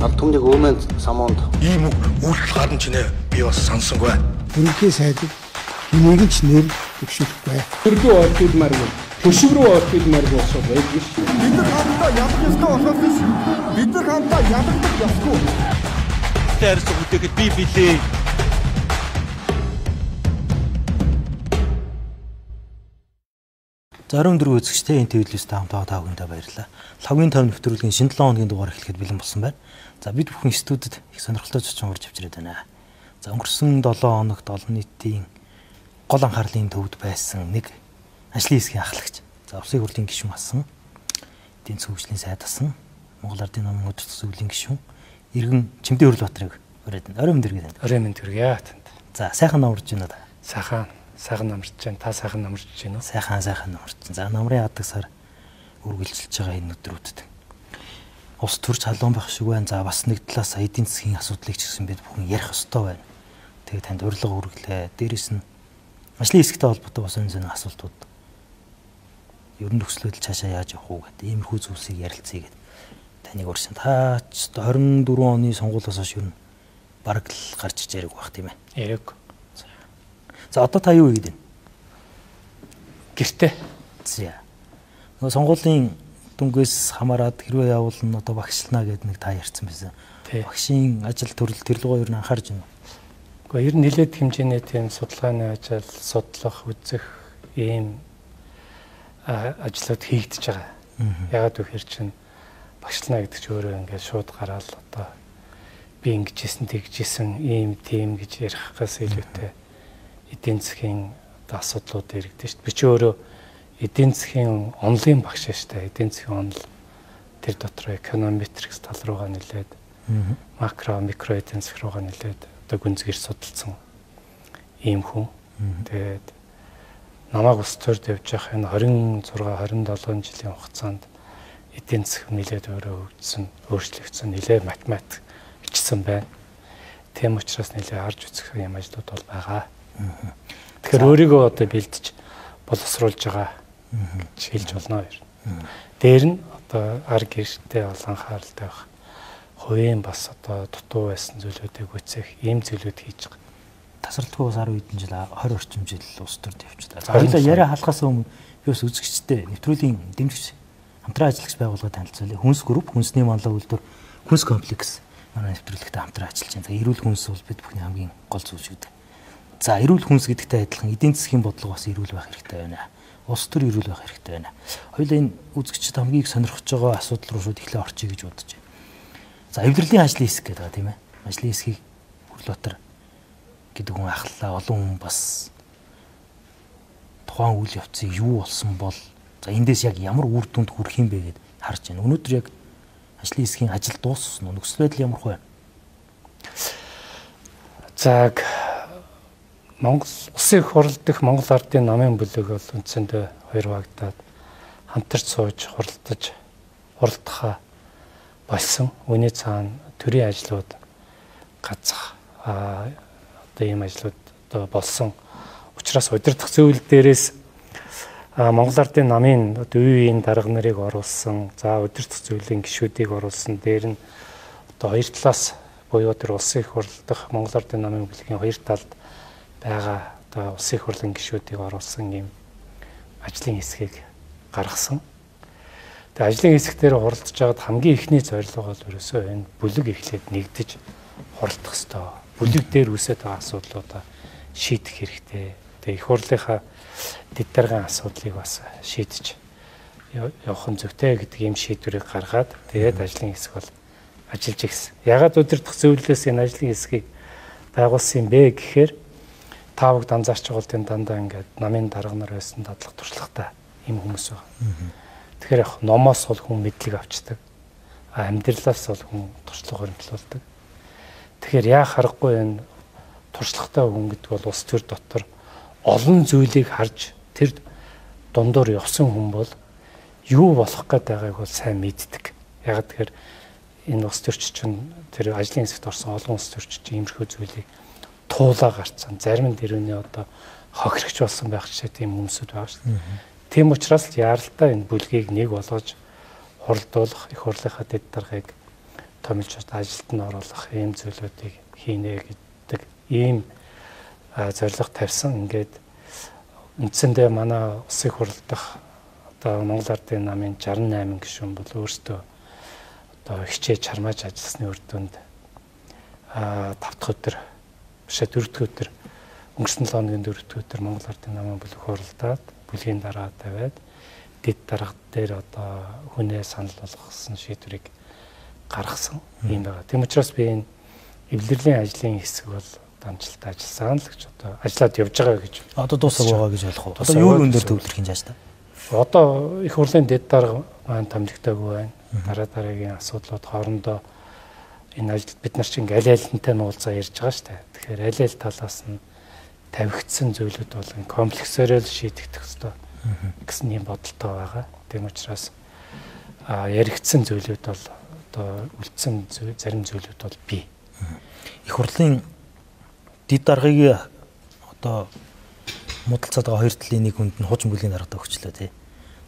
ард түмнийг өөмөнд самуунд ийм үйлдэл гарна ч нэ би бас сонсонгүй. Үнэхээр сайдаг энийг ч нэр төвшөлтгүй. Төрдөө орчуулмаар бол төшөв рүү орчуулмаар болсоо байдаг ш. Бид нар хамтдаа ядах ёстой болохоос биш. Бид нар хамтдаа ядах ёсгүй. Тэрс үтэхэд би билээ. Зарим дөрөв үзэгчтэй энэ телевизтэй хамт байгаа таагүй баярлалаа. Лавгийн тойрны нэвтрүүлгийн шинэ 7 хоногийн дугаар эхлэхэд бэлэн болсон байна. За бид бүхэн студид их сонирхолтой зочин урьж авч ирээд байна. За өнгөрсөн 7 хоногт олон нийтийн гол анхаарлын төвд байсан нэг ажлын хэсгийн ахлагч. За Улсын хурлын гишүүн асан, эдийн засгийн хөгжлийн сайд асан, Монгол Ардын намын удирдах зөвлөлийн гишүүн Иргэн Чимдээ Хөрлбаатарыг ураад байна. Орой мэндэргээ танд. Орой мэндэргээ танд. За сайхан намарч байна да. Сайхан намарч байна. Та сайхан намарч байна уу? Сайхан намарч. За намрын яадаг сар үргэлжилж байгаа энэ өдрүүдэд ус төрч халуун байх шиг байна. За бас нэг талаас эдийн засгийн асуудлыг ч гэсэн бид бүхэн ярих ёстой байна. Тэгээ танд урилга хүргэлээ. Дээрээс нь ажлын хэсэгтэй холбоотой бас энэ асуултууд ер нь нөхцөл байдал цаашаа яаж явах уу гэдэг иймэрхүү зүйлсийг ярилцъя гэдэг таныг урьсан. Та 24 оны сонгуулиас хойш ер нь бараг л гарч иж яриг байх тийм ээ. Яриг. За одоо та юу хийгээд байна? Гэртээ. За. Нөгөө сонгуулийн дүнгээс хамаарад хэрвээ явуулна одоо багшлана гэдэг нэг та ярьсан байсан. Багшийн ажил төрөл тэрлэгөө ер нь анхаарч байна уу? Гэхдээ ер нь нэлээд хэмжээний тийм судалгааны ажил, судлах, үзэх ийм ажлууд хийгдэж байгаа. Ягаад гэвэл чинь багшлана гэдэг чинь өөрөө ингээд шууд гараад одоо би ингэж хийсэн тэгжсэн ийм тийм гэж ярихаас илүүтэй эдийн засгийн асуудлууд иргэдэж шүү дээ. Би ч өөрөө эдийн засгийн онлын багш шүү дээ. Эдийн засгийн онл тэр дотор эконометрикс тал руугаа нэлээд макро микро эдийн засаг руугаа нэлээд одоо гүнзгийр судалсан ийм хүн. Тэгээд намайг ус төрд явж явах энэ 26 27 жилийн хугацаанд эдийн засаг нэлээд өөрчлөгдсөн, нэлээд математик хичсэн байна. Тийм учраас нэлээд харж үзэх юм ажлууд бол байгаа. Тэгэхээр өөрийгөө одоо бэлдэж боловсруулж байгаа гэж хэлж болно. Дээр нь одоо ар гэртээ бол анхааралтай байх. Хувийн бас одоо дутуу байсан зүйлүүдийг үцэх ийм зүйлүүд хийж байгаа. Тасралтгүй бас 10 хэдэн жил 20 орчим жил улс төрд явчихлаа. Хоёулаа яриа халахаас өмнө би бас үзэгчтэй нэвтрүүлгийн дэмжигч хамтран ажиллагч байгууллагад танилцуулъя. Хүнс групп, хүнсний манлай үйлдвэр, хүнс комплекс манай нэвтрүүлэгтээ хамтран ажиллаж байна. За эрүүл хүнс бол бид бүхний хамгийн гол зүйл шүү дээ. За эрүүл хүнс гэдэгтэй адилхан эдийн засгийн бодлого бас эрүүл байх хэрэгтэй байна. Улс төр эрүүл байх хэрэгтэй байна. Хоёулаа энэ үзэгчд хамгийн их сонирхож байгаа асуудал руу шууд эхлээ орчъя гэж бодож байна. За эвлэрлийн ажлын хэсэг гэдэг байгаа тийм ээ. Ажлын хэсгийг Хөрлбаатар гэдэг хүн ахлаа, олон хүн бас тухайн үйл явцыг юу болсон бол за эндээс яг ямар үр дүнд хүрэх юм бэ гэд харж байна. Өнөөдөр яг ажлын хэсгийн ажил дууссан уу? Нөхцөл байдал ямар вэ? За Монгол Улсын их хурл дэх Монгол Ардын намын бүлэг бол үндсэндээ хоёр багтаад хамтарч сууж хуралдах болсон. Үүний цаана төрийн ажлууд гацах одоо ийм ажлууд одоо болсон. Учираас удирдах зөвлөл дээрээс Монгол Ардын намын одоо үеийн дарга нарыг оруулсан. За удирдах зөвлөлийн гишүүдийг оруулсан. Дээр нь одоо хоёр талаас буюу тэр Улсын их хурл дэх Монгол Ардын намын бүлгийн хоёр талд байгаа одоо Улсын их хурлын гишүүдийг оруулсан ийм ажлын хэсгийг гаргасан. Тэгээ ажлын хэсэг дээр хуралдаж байгаад хамгийн ихний зорилго бол ерөөсөө энэ бүлэг эхлээд нэгдэж хуралдах ёстой. Бүлэг дээр үүсэж байгаа асуудлуудаа шийдэх хэрэгтэй. Тэгээ их хурлынхаа дэд даргын асуудлыг бас шийдэж явах нь зөвтэй гэдэг ийм шийдвэрийг гаргаад тэгээд ажлын хэсэг бол ажиллаж ирсэн. Ягаад удирдах зөвлөлөөс энэ ажлын хэсгийг байгуулсан юм бэ гэхээр та бүгд анзаарч байгаа бол энэ дандаа ингээд намын дарга нар байсан дадлах туршлагатай ийм хүмүүс байгаа. Тэгэхээр яг номоос бол хүн мэдлэг авчдаг. Амьдралаас бол хүн туршлага хөрөнгөлүүлдэг. Тэгэхээр яа харахгүй энэ туршлагатай хүн гэдэг бол улс төр дотор олон зүйлийг харж тэр дундуур явсан хүн бол юу болох гээд байгааг бол сайн мэддэг. Яг тэгэхээр энэ улс төрч чинь тэр ажлын хэсэгт орсон олон улс төрч чинь иймэрхүү зүйлийг туулаа гарцсан. Зарим нь дэрвний одоо хохирогч болсон байх ч тийм хүмүүсүүд байгаа шүү дээ. Тийм учраас яаралтай энэ бүлгийг нэг болгож хуралдуулах, их хурлынхаа дэд даргаыг томилж ажилд нь оруулах ийм зүйлүүдийг хийнэ гэдэг ийм зорилго тавьсан. Ингээд үндсэндээ манай улсын хурал дахь одоо Монгол Ардын намын 68 гишүүн бол өөрсдөө одоо хичээж чармааж ажилласны үр дүнд 5 дахь өдөр биш 4 дахь өдөр өнгөрсөн 7 хоногийн 4 дахь өдөр Монгол Ардын намын бүлэг хуралдаад бүлгийн дараа тавиад дэд дарга дээр одоо хүнээ санал болгосон шийдвэрийг гаргасан юм байна. Тийм учраас би энэ эвлэрлийн ажлын хэсэг бол амжилттай ажилласан л гэж одоо ажиллаад явж байгаа гэж. Одоо дуусах байгаа гэж ойлгох уу? Одоо юу өндөр төвлөрөх юм яаж та? Одоо их хурлын дэд дарга маань томилогдоогүй байна. Дараагийн асуудлууд хоорондоо энэ ажилд бид нар чинь аль альнтай нуулзаа ярьж байгаа шүү дээ. Тэгэхээр аль аль талаас нь тавигдсан зүйлүүд бол комплексээр л шийдэгдэх ёстой гэсэн юм бодолтой байгаа. Тийм учраас яригдсан зүйлүүд бол одоо үлдсэн зарим зүйлүүд бол бий. Их хурлын дэд даргыг одоо муудалцаад байгаа хоёр талын нэг хүнд нь хуучин бүлгийн даргатай өгчлөө тий.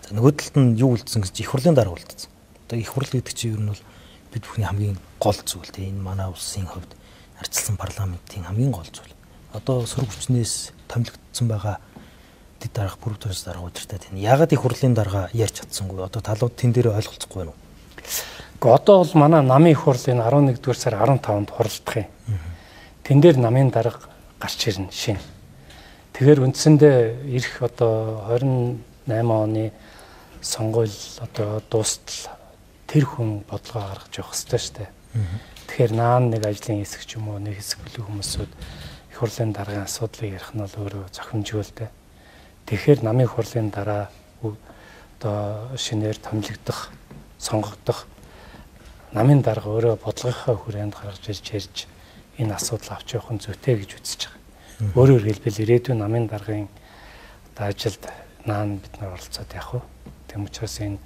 За нөгөө талд нь юу үлдсэн гэж их хурлын дарга үлдсэн. Одоо их хурл гэдэг чинь ер нь бол бид бүхний хамгийн гол зүйл тий. Энэ манай улсын хувьд арчилсан парламентын хамгийн гол зүйл. Одоо сөрөг хүчнээс томилогдсон байгаа дэд дарга бүрд тус дарга удиртай тий. Яагаад их хурлын дарга ярьж чадсангүй? Одоо талууд тэн дээр ойлголцохгүй байна уу? Гэхдээ одоо бол манай намын их хурл энэ 11-р сар 15-нд хуралдах юм. Тэн дээр намын дарга гарч ирнэ шинэ. Тэгэхээр үндсэндээ ирэх одоо 28 оны сонгуул одоо дуустал тэр хүн бодлого гаргаж явах хэрэгтэй шүү дээ. Тэгэхээр наан нэг ажлын хэсэг ч юм уу нэг хэсэг бүлэг хүмүүсүүд их хурлын даргын асуудлыг ярих нь бол өөрөө зохимжуулдаг. Тэгэхээр намын их хурлын дараа одоо шинээр томилогдох, сонгогдох намын дарга өөрөө бодлогынхаа хүрээнд гаргаж ирж ярьж энэ асуудал авч явах нь зүйтэй гэж үзэж байгаа. Өөрөөр хэлбэл ирээдүйн намын даргын ажилд наан бид нар оролцоод явах уу. Тэм учраас энэ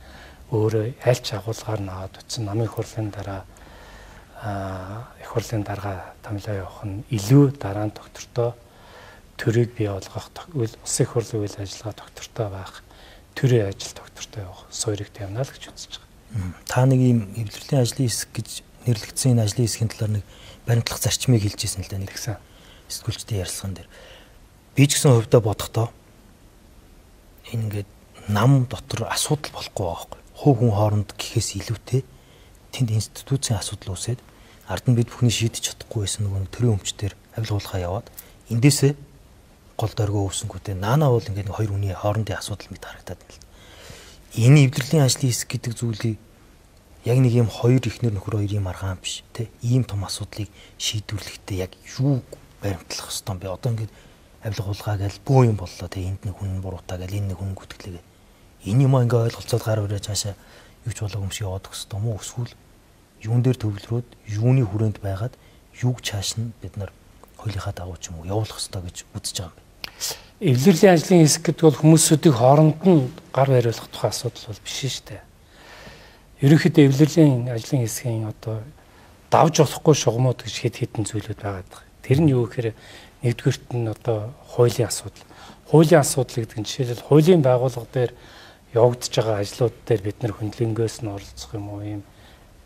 өөрөө аль ч агуулгаар нь аваад утсан намын их хурлын дараа их хурлын дарга томилоо явах нь илүү дараа нь доктортой төрийг бий болгох улсын их хурлын үйл ажиллагаа доктортой байх төрийн ажил доктортой явах суурийг тавина л гэж үзэж байгаа. Та нэг ийм эвлэрлийн ажлын хэсэг гэж нэрлэгдсэн энэ ажлын хэсгийн талаар нэг баримтлах зарчмыг хэлж ирсэн л да нэг гэсэн сэтгүүлчдийн ярилцлаган дээр. Би ч гэсэн хувьдаа бодохдоо энэ ингээд нам дотор асуудал болохгүй байгаа байхгүй. Хувь хүн хооронд гэхээс илүүтэй тэнд институцийн асуудал үүсээд ард нь бид бүхний шийдэж чадахгүй байсан нөгөө төрийн өмчтөр авилгуулахаа яваад эндээсээ гол дөргөө үүсэнгүүтээ наанаа бол ингээд хоёр хүний хоорондын асуудал мэт харагдаад байна л. Энэ эвлэрлийн ажлын хэсэг гэдэг зүйлийг яг нэг юм хоёр ихнэр нөхөр хоёрын маргаан биш тий ийм том асуудлыг шийдвэрлэхдээ яг юу баримтлах хэвээр бэ? Одоо ингээд авилгуулгаа гэж бөө юм боллоо тий энд нэг хүн буруутай гэж энэ нэг хүн гүтгэлээ. Энэ юм ингээ ойлголцоод гар өрөө цаашаа юу ч болоогүй юм шиг яваад өгс том уу? Эсвэл юун дээр төвлөрөөд юуны хүрээнд байгаад юуг чааш нь бид нар хуулийнхаа дагуу ч юм уу явуулах ёстой гэж үзэж байгаа юм бэ? Эвлэрлийн ажлын хэсэг гэдэг бол хүмүүсүүдийг хооронд нь гар бариулах тухай асуудал бол биш шүү дээ. Ерөнхийдөө эвлэрлийн ажлын хэсгийн одоо давж болохгүй шугамуд гэж хэд хэдэн зүйлүүд байгаа. Тэр нь юу гэхээр нэгдүгürt нь одоо хуулийн асуудал. Хуулийн асуудал гэдэг нь жишээлбэл хуулийн байгууллага дээр явагдаж байгаа ажлууд дээр бид нар хөндлөнгөөс нь оролцох юм уу ийм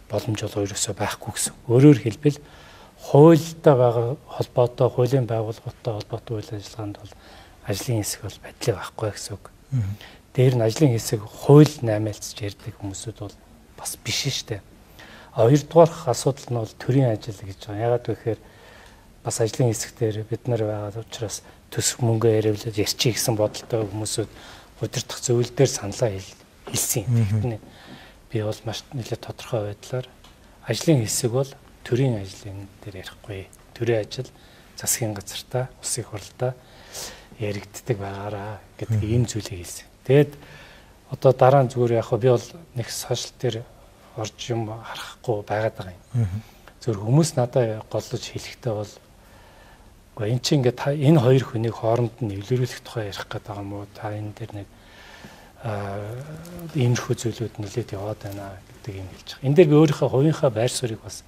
боломж бол ерөөсөө байхгүй гэсэн. Өөрөөр хэлбэл хуультай байгаа холбоотой хуулийн байгууллагатай холбоотой үйл ажиллагаанд бол ажлын хэсэг бол байдлаа байхгүй гэсэн үг. Дээр нь ажлын хэсэг хууль наймаалцж ярьдаг хүмүүсүүд бол бас биш шүү дээ. Хоёрдугаар асуудал нь бол төрийн ажил гэж байгаа. Ягаад гэхээр бас ажлын хэсгээр бид нар байгаа учраас төсөв мөнгө яриулаад ярьчих гэсэн бодолтой хүмүүсүүд удирдах зөвлөл дээр саналаа хэлсэн юм. Би бол маш нэлээд тодорхой байдлаар ажлын хэсэг бол төрийн ажлын дээр ярихгүй. Төрийн ажил засгийн газартаа, улсын хурлаа яригддаг байгаараа гэдэг ийм зүйлийг хэлсэн. Тэгэд одоо дараа нь зүгээр яг би бол нэг сошиал дээр орж юм харахгүй байгаад байгаа юм. Зөвхөн хүмүүс надад голлож хэлэхдээ бол үгүй эн чинь ингээд энэ хоёр хүнийг хооронд нь эвлэрүүлэх тухай ярих гэдэг юм уу? Та энэ дээр нэг иймэрхүү зүйлүүд нэлээд яваад байна гэдэг юм хэлж байгаа. Энэ дээр би өөрийнхөө хувийнхаа байр суурийг бас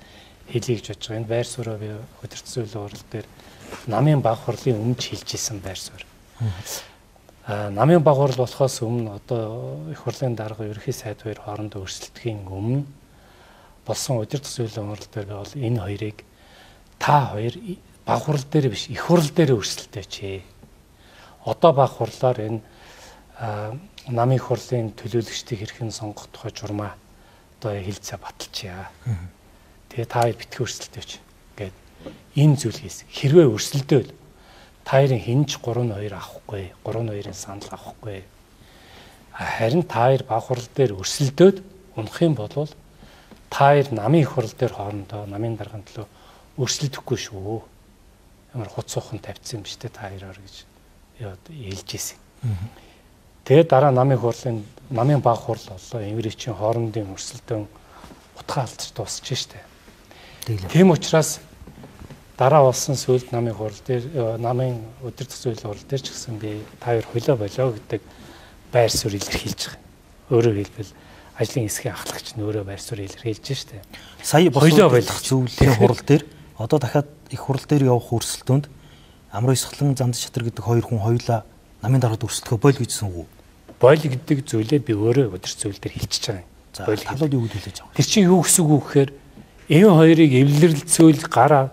хэлье гэж бодож байгаа. Энэ байр сууриа би удирдсан зөвлөлийн хурал дээр намын баг хурлын өмнө хэлж исэн байр суурь. Намын баг хурал болохоос өмнө одоо их хурлын дарга ерөнхий сайд хоёр хоорондоо өрсөлдөхийн өмнө болсон удирдах зөвлөлийн хурал дээр бол энэ хоёрыг та хоёр баг хурал дээр биш их хурал дээр өрсөлдөөч. Одоо баг хурлаар энэ намын хурлын төлөөлөгчдийг хэрхэн сонгох тухай журмаа одоо хэлцээ баталчихъя. Тэгээ та хоёр битгий өрсөлдөөч гэд энэ зүйл хийсэн. Хэрвээ өрсөлдөөл та хоёрын хинж 3-2 авахгүй, 3-2-ын санал авахгүй. Харин та хоёр баг хурал дээр өрсөлдөөд унах юм бол та хоёр намын хурал дээр хоорондоо намын дарганы төлөө өрсөлдөхгүй шүү. Ямар хуцуухан тавьчихсан юм биш үү та хоёроор гэж хэлж ирсэн. Тэгээд дараа намын баг хурал боллоо. Эвричийн хоорондын өрсөлдөөн утга алдаж дуусчих штэ. Тийм учраас дараа болсон сүүлд намын хурал дээр намын удирдах зөвлөлийн хурал дээр ч гэсэн би та хоёр хөлөө болоо гэдэг байр суурь илэрхийлж байгаа. Өөрөөр хэлбэл ажлын хэсгийн ахлагч нь өөрөө байр суурь илэрхийлж штэ. Сая хөлөө болох зөвлөлийн хурал дээр одоо дахиад их хурал дээр явах өрсөлдөөнд Амар Исхлан Занд Шатар гэдэг хоёр хүн хоёулаа намын дараад өрсөлдөхөө бойл гэжсэн үү? Бойл гэдэг зүйлээ би өөрөө удирдах зөвлөл дээр хэлчихэж байгаа юм. За талууд юу хэлж байгаа вэ? Тэр чинь юу гэсэн үг вэ гэхээр энэ хоёрыг эвлэрлцүүл гараа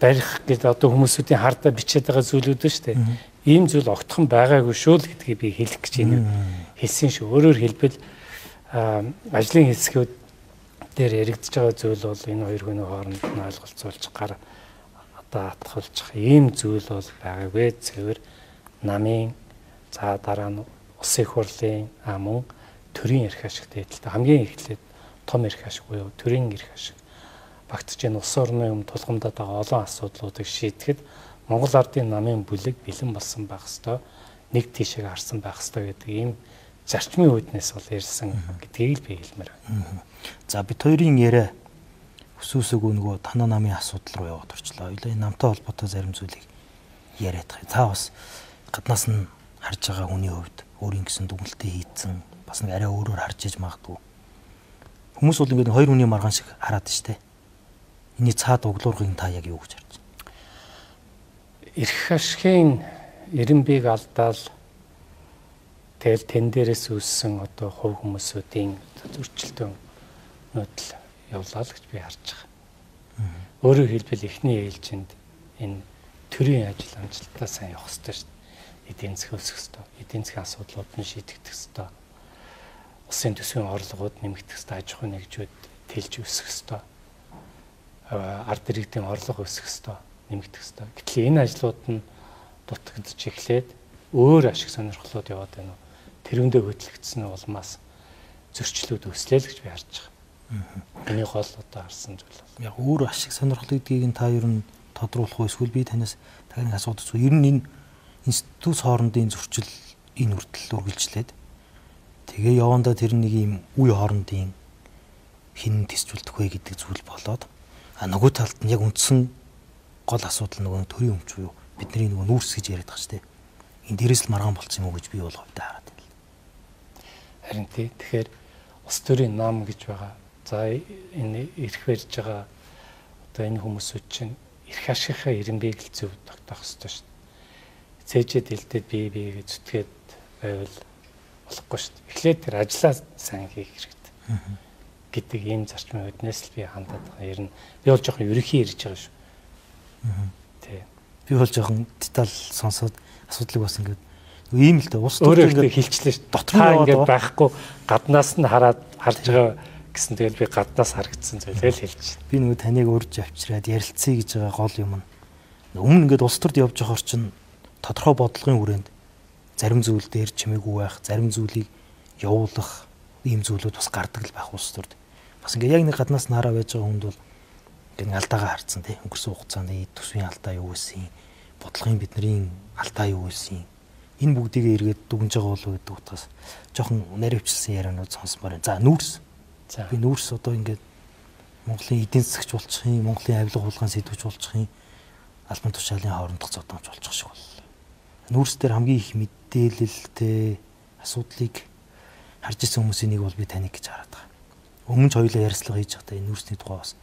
барих гэдэг одоо хүмүүсүүдийн хардаа бичээд байгаа зүйлүүд нь шүү дээ. Ийм зүйл огтхон байгаагүй шүү л гэдгийг би хэлэх гэж энэ хэлсэн шүү. Өөрөөр хэлбэл ажлын хэсгүүд дээр яригдж байгаа зүйл бол энэ хоёр хүний хооронд нь ойлголцоолж гар одоо атгуулчих ийм зүйл бол байгаагүй. Зөвөр намын за дараа нь улсын их хурлын мөн төрийн эрх ашигтай хэлдэг. Хамгийн эхлээд том эрх ашиг буюу төрийн эрх ашиг багтж энэ улс орны тулгамдаад байгаа олон асуудлуудыг шийдэхэд Монгол ардын намын бүлэг бэлэн болсон байх ёстой. Нэг тийшээ харсан байх ёстой гэдэг ийм зарчмын үүднээс бол ярьсан гэдгийг л би хэлмээр байна. За бид хоёрын яриа өсөөсөөгөө нөгөө танаа намын асуудал руу яваад орчлоо. Хоёлаа энэ намтай холбоотой зарим зүйлийг яриад байгаа. Та бас гаднаас нь харж байгаа хүний хувьд өөрийн гэсэн дүгнэлтээ хийцэн бас нэг арай өөрөөр харж иж магадгүй. Хүмүүс бол ингээд хоёр хүний маргаан шиг хараад штэ. Эний цаад углуургыг та яг юу гэж харж байна? Эрх ашигын эренбийг алдаал тэгэл тэн дээрээс үүссэн одоо хувь хүмүүсүүдийн зөрчилдөөн нөтл явлаа л гэж би харж байгаа. Өөрөөр хэлбэл эхний ээлжинд энэ төрийн ажил амжилттай сайн явах хэрэгтэй шүү дээ. Эдийн засгийн өсөх хэрэгтэй. Эдийн засгийн асуудлууд нь шийдэгдэх хэрэгтэй. Улсын төсвийн орлогууд нэмэгдэх хэрэгтэй. Аж ахуйн нэгжүүд тэлж өсөх хэрэгтэй. Ард иргэдийн орлого өсөх хэрэгтэй. Нэмэгдэх хэрэгтэй. Гэтэл энэ ажлууд нь дутагдж эхлээд өөр ашиг сонирхлууд яваад байна уу? Тэрүүндээ хөтлөгдсөн улмаас зөрчлүүд өслөө л гэж би харж байгаа. Энийг гол одоо харсан зүйл бол. Яг өөр ашиг сонирхол гэдгийг нь та ер нь тодруулах уу? Эсвэл би танаас таны асуудал зү ер нь энэ институт хоорондын зөрчил энэ хүртэл үргэлжлээд тэгээ явандаа тэр нэг юм үе хоорондын хин тисжүүлдэх вэ гэдэг зүйл болоод нөгөө талд нь яг үндсэн гол асуудал нөгөө төрийн өмч буюу бидний нөгөө нүүрс гэж яриад байгаа шүү дээ. Энэ дээрээс л маргаан болцсон юм уу гэж би бол хувьдаа хараад байна. Харин тий. Тэгэхээр улс төрийн нам гэж байгаа. За энэ эрх барьж байгаа одоо энэ хүмүүсүүд чинь эрх ашигынхаа эренбийг л зөв тогтоох хэрэгтэй шүү дээ. Цээжэд хэлдээд бие гэж зүтгээд байвал болохгүй шүү дээ. Эхлээд тэр ажлаа сайн хийх хэрэгтэй. Гэдэг ийм зарчмын үднээс л би хандаад байгаа. Ер нь би бол жоохон ерөнхий ярьж байгаа шүү. Тий. Би бол жоохон деталь сонсоод асуудлыг бас ингээд ийм л дээ улс төрийн ингээд хэлчлээ шүү. Дотроо ингээд байхгүй гаднаас нь харж байгаа гэсэн тэгэл би гаднаас харагдсан зүйлээ л хэлж байна. Би нөгөө таныг урьж авчираад ярилцъя гэж байгаа гол юм нь өмнө ингээд улс төрд явж байгаа орчин тодорхой бодлогын хүрээнд зарим зүйл дээр чимээгүй байх, зарим зүйлийг явуулах ийм зүйлүүд бас гардаг л байх улс төрд. Бас ингээд яг нэг гаднаас нь хараа байж байгаа хүнд бол ингээд алдаагаа харцсан тий. Өнгөрсөн хугацаанд төсвийн алдаа юу байсан, бодлогын бидний алдаа юу байсан. Энэ бүгдийг эргээд дүгнж байгаа болов гэдэг утгаас жоохон наривчлсан ярианууд сонсомоор байна. За нүүрс. За би нүүрс одоо ингээд Монголын эдийн засгч болчих юм, Монголын авилга хулгайн сэдвэж болчих юм, албан тушаалын хоорондох зодомж болчих шиг боллоо. Нүүрс дээр хамгийн их мэдээлэлтэй асуудлыг харж ирсэн хүмүүсийн нэг бол би таныг гэж хараад байгаа. Өмнө ч хоёулаа ярилцлага хийж байхдаа энэ нүүрсний тухай бас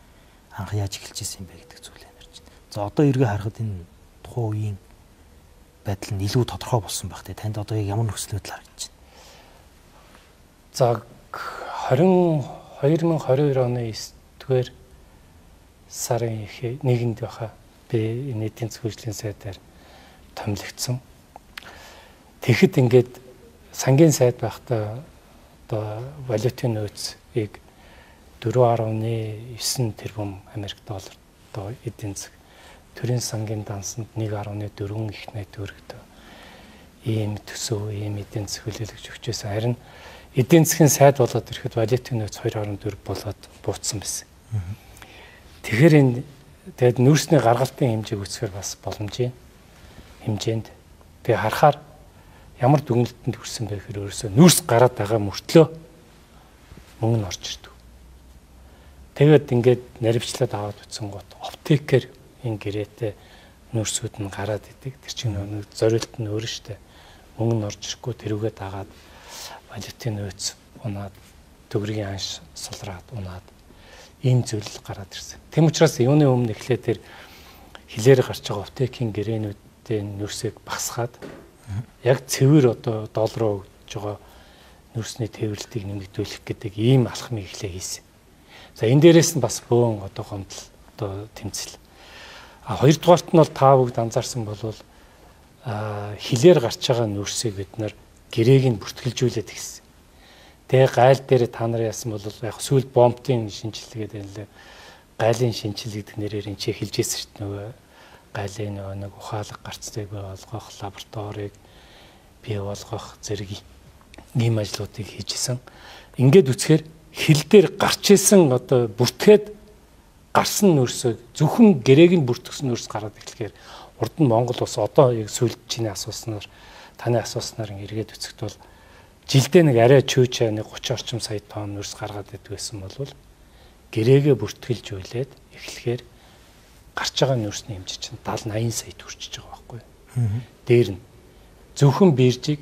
анх яаж эхэлж ирсэн юм бэ гэдэг зүйлээ ярьж байна. За одоо эргээ харахад энэ тухайн үеийн байдал нь илүү тодорхой болсон байх те. Танд одоо яг ямар нөхцөл байдал харагдаж байна? За 2022 оны 4-р сарын 1-нд баха би энэ эдийн засгийн хөгжлийн сайдаар томилогдсон. Тэгэхэд ингээд сангийн сайд байхдаа одоо валютын нөөцийг 4.9 тэрбум Америк доллар одоо эдийн засаг төрийн сангийн дансанд 1.4 их найт өргөдөө ийм төсөв ийм эдийн засаг хүлээлгэж өгч байсан. Харин эдийн засгийн сайд болоод ирэхэд валютын нөөц 2.4 болоод буутсан байсан. Тэгэхээр энэ тэгээд нөөцний гаргалтын хэмжээг үүсгэр бас боломжийн хэмжээнд тэгээ харахаар ямар дүгнэлтэнд хүрсэн бэ гэхээр өөрөөсөө нөөц гараад байгаа мөртлөө мөнгө нь орж ирдэг. Тэгээд ингээд наривчлаад аваад утсан гот оптикээр энэ гэрээтэй нөөцүүд нь гараад идэг. Тэр чинь зориулт нь өөр штэ. Мөнгө нь орж ирэхгүй тэрүүгээ дагаад валютын нөөц унаад төгрөгийн анш сулраад унаад ийм зүйл гараад ирсэн. Тэм учраас юуны өмнө эхлээд тэр хилээр гарч байгаа оптикийн гэрээнүүдийн нөөцийг багасгаад яг цэвэр одоо доллараар өгж байгаа нөөцний тээвэрлэлтийг нэмэгдүүлэх гэдэг ийм алхмыг эхлээ хийсэн. За энэ дээрээс нь бас бөөн одоо гомдол одоо тэмцэл. Хоёрдугаарт нь бол та бүгд анзаарсан болвол хилээр гарч байгаа нөөцийг бид нар гэрээг нь бүртгэлжүүлээд гисэн. Тэгээ гайл дээр та нар яасан бол яг сүүл бомбтын шинжилгээ гэдэг гайлын шинжил гэдэг нэрээр энэ чи хэлжсэн шүү дээ. Нөгөө гайлын нэг ухаалаг гарцыг бий болгох, лабораторийг бий болгох зэрэг ийм ажлуудыг хийжсэн. Ингээд үцхээр хил дээр гарч исэн одоо бүртгээд гарсан нөөцөө зөвхөн гэрээг нь бүртгэсэн нөөц гараад эхлэхээр урд нь Монгол ус одоо яг сүүлд чиний асууснаар таны асууснаар эргээд үцэгт бол жилдээ нэг арай чөөчөө нэг 30 орчим сая тонн нөөц гаргаад идэг байсан бол гэрээгээ бүртгэлж үйлээд эхлэхээр гарч байгаа нөөцний хэмжээ чинь 70-80 сая төрчихөж байгаа байхгүй. Дээр нь зөвхөн биржийг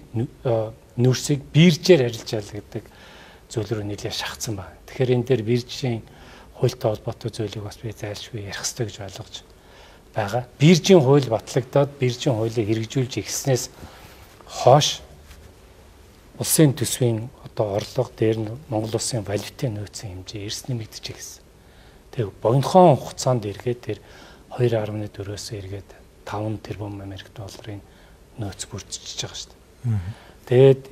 нөөцийг биржээр арилжаал гэдэг зүйл рүү нэлээд шахацсан байна. Тэгэхээр энэ дээр биржийн хуультай холбоотой зүйлийг бас би зайлшгүй ярих хэрэгтэй гэж ойлгож байгаа. Биржийн хууль батлагдаад биржийн хуулийг хэрэгжүүлж эхэлснээс хойш улсын төсвийн одоо орлого дээр нь Монгол улсын валютын нөөцийн хэмжээ эрс нэмэгдэж ирсэн. Тэг богинохон хугацаанд эргээд тэр 2.4-өөс эргээд 5 тэрбум Америк долларын нөөц бүрдчихэж байгаа шүү дээ. Тэгээд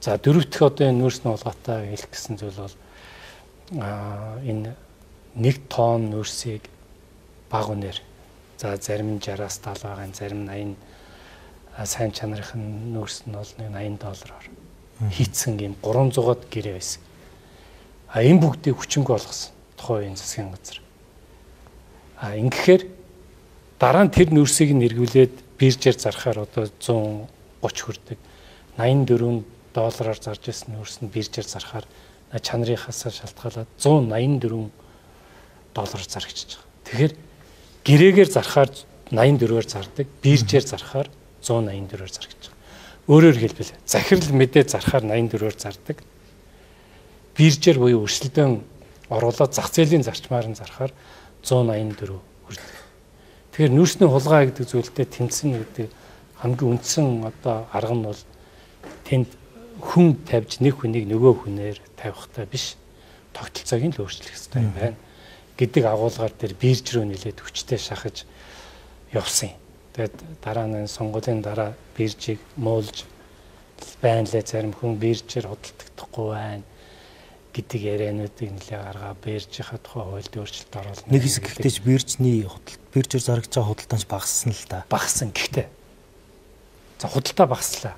за дөрөвдөх одоо энэ нөөцний улгаатай хэлэх гэсэн зүйл бол энэ 1 тонн нөөцийг баг үнээр за зарим нь 60-аас 70 байгаа, зарим нь 80 сайн чанарын нөөц нь бол $80 хийцэн юм 300-аад гэрээ байсан. Энэ бүгдийг хүчингүй болгосон тухайн үеийн засгийн газар. Ингэхээр дараа нь тэр нөөцийг нь эргүүлээд биржээр зархаар одоо 130 хүрдэг $84 зарж ирсэн нөөц нь биржээр зархаар чанарынхаас шалтгаалаад $184 зарагчиж байгаа. Тэгэхээр гэрээгээр зархаар 84-аар зардаг, биржээр зархаар 184-аар зарагч байгаа. Өөрөөр хэлбэл захирал мэдээ зархаар 84-аар зардаг. Биржээр буюу өрсөлдөөн оруулаад зах зээлийн зарчмаар нь зархаар 184 хүрдэг. Тэгэхээр нөөцний хулгай гэдэг зүйлтэй тэмцэн гэдэг хамгийн үндсэн одоо арга нь бол тэнд хүн тавьж нэг хүнийг нөгөө хүнээр тавихтай биш, тогтолцоог нь л өөрчлөх хэрэгтэй юм байна гэдэг агуулгаар дээр бирж рүү нэлээд хүчтэй шахаж явсан. Тэгээд дараа нь сонгуулийн дараа биржийг муулж байнлаа, зарим хүн биржээр худалдагдахгүй байна гэдэг яриануудыг нэлээд гаргаа биржийнхаа тухай хуульд өөрчлөлт оруулна. Нэг хэсэг гэхдээ биржний биржээр зарагдж байгаа худалдаанч багассан л да. Багассан гэхдээ. За худалдаа багаслаа.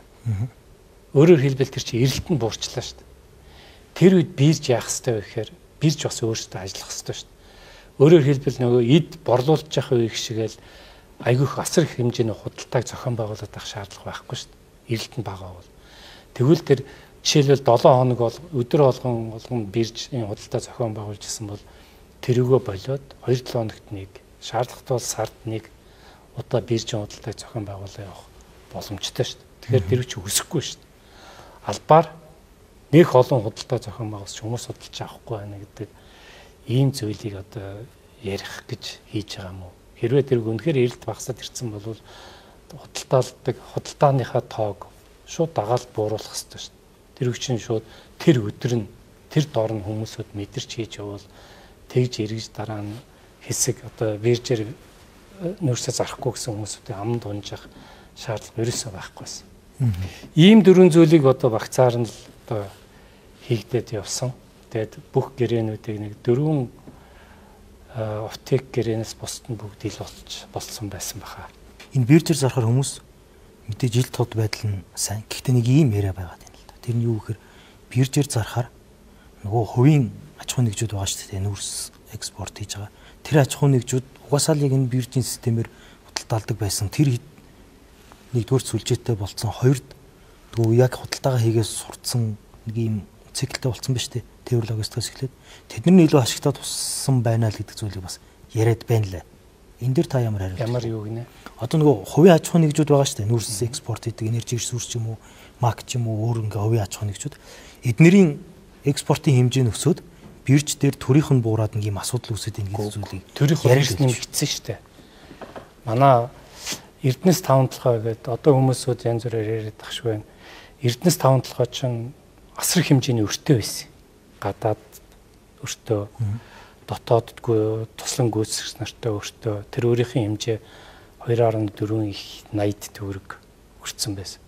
Өөрөөр хэлбэл тэр чинь эрэлт нь буурчлаа шүү дээ. Тэр үед бирж яах ёстой вэ гэхээр бирж бас өөрсдөө ажиллах ёстой шүү дээ. Өөрөөр хэлбэл нөгөө эд борлуулж явах үеиг шигээл айгүйх асар их хэмжээний худалдааг зохион байгуулах шаардлага байхгүй шүү дээ. Эрэлт нь бага бол. Тэгвэл тэр жишээлбэл 7 хоног бол өдөр болгон биржийн худалдаа зохион байгуулж исэн бол тэрүүгөө болоод 2-7 хоногт нэг, шаардлагатай бол сард нэг удаа биржийн худалдааг зохион байгуулах явах боломжтой шүү дээ. Тэгэхээр тэр чинь өсөхгүй шүү дээ. Албаар нэг олон худалдаа зохион байгуулж хүмүүс худалдаж авахгүй байна гэдэг ийм зүйлийг одоо ярих гэж хийж байгаа юм уу? Хэрвээ тэр үнэхээр эрэлт багасаад ирсэн бол худалдааныхаа тоог шууд дагаал бууруулах хэрэгтэй шүү дээ. Тэр үчин шууд тэр өдөр нь тэр дор нь хүмүүсүүд мэдэрч хийж явал тэгж эргэж дараа нь хэсэг одоо биржээр нүүрсээ зарахгүй гэсэн хүмүүсүүдийн ам дунжих шаардлага ерөөсөө байхгүйсэн. Ийм дөрвөн зүйлийг одоо багцаар нь одоо хийгдээд явсан. Тэгээд бүх гэрээнүүдийг нэг дөрвөн оптик гэрээнээс бусд нь бүгд ил болцсон байсан баха. Энэ биржээр зарахаар хүмүүс мэдээ жил тод байдал нь сайн. Гэхдээ нэг ийм яриа байгаад байна л да. Тэр нь юу гэхээр биржээр зарахаар нөгөө хувийн аж ахуйн нэгжүүд байгаа шүү дээ. Нүүрс экспорт хийж байгаа. Тэр аж ахуйн нэгжүүд угаасаа л яг энэ биржийн системээр худалдаалдаг байсан. Тэр нэгдүгээр сүлжээтэй болцсон. Хоёрд нөгөө яг худалдаагаа хийгээс сурцсан нэг ийм циклтэй болцсон ба шүү дээ. Тээвэр логистикаас эхлээд тэдний илүү ашигтай туссан байна л гэдэг зүйлийг бас яриад байна лээ. Энэ дэр та ямар хариулт? Ямар юу гинэ? Одоо нөгөө хувийн аж ахуйн нэгжүүд байгаа шүү дээ. Нүүрс экспорт хийдэг, энержи ресурс ч юм уу, мак ч юм уу, өөр ингээ хувийн аж ахуйн нэгжүүд. Эднэрийн экспортын хэмжээ нь өсөөд бирж дээр төрийнх нь буураад нэг юм асуудал үүсээд ийн гэдэг зүйлийг төрийнх нь нэмэгдсэн шүү дээ. Манай Эрдэнэс 5-7 гэдэг одоо хүмүүсүүд янз бүрээр яриад тах шиг байна. Эрдэнэс 5-7 чинь асар хэмжээний өртөө байсан. Гадаад өртөө, дотооддгүй туслан гүйцэтгэгч нартай өртөө, тэр өөрийнхөө хэмжээ 2.4 их 80 төгрөг өртсөн байсан.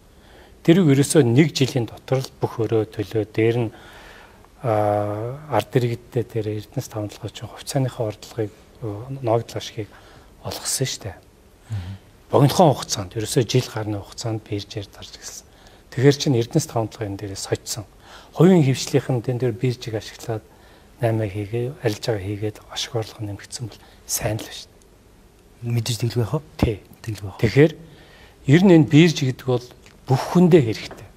Тэрийг ерөөсөө 1 жилийн дотор л бүх өрөө төлөө дээр нь ард иргэдтэй тэр Эрдэнэс 5-7 чинь хувьцааныхаа ордлогыг ногдлол ашгийг олгосон шүү дээ. Богинохон хугацаанд ерөөсөө жил гарны хугацаанд биржээр зарж гэлсэн. Тэгэхээр чинь Эрдэнэс 5-7 энэ дээрээ сочсон. Хувийн хвшлийнхэн тэн дээр биржийг ашиглаад 8 хийгээ, арилж байгаа хийгээд ашиг орлого нэмэгдсэн бол сайн л шүү дээ. Мэдээж тэгэл байх уу? Тий. Тэгэл байх. Тэгэхээр ер нь энэ бирж гэдэг бол бүх хүндээ хэрэгтэй.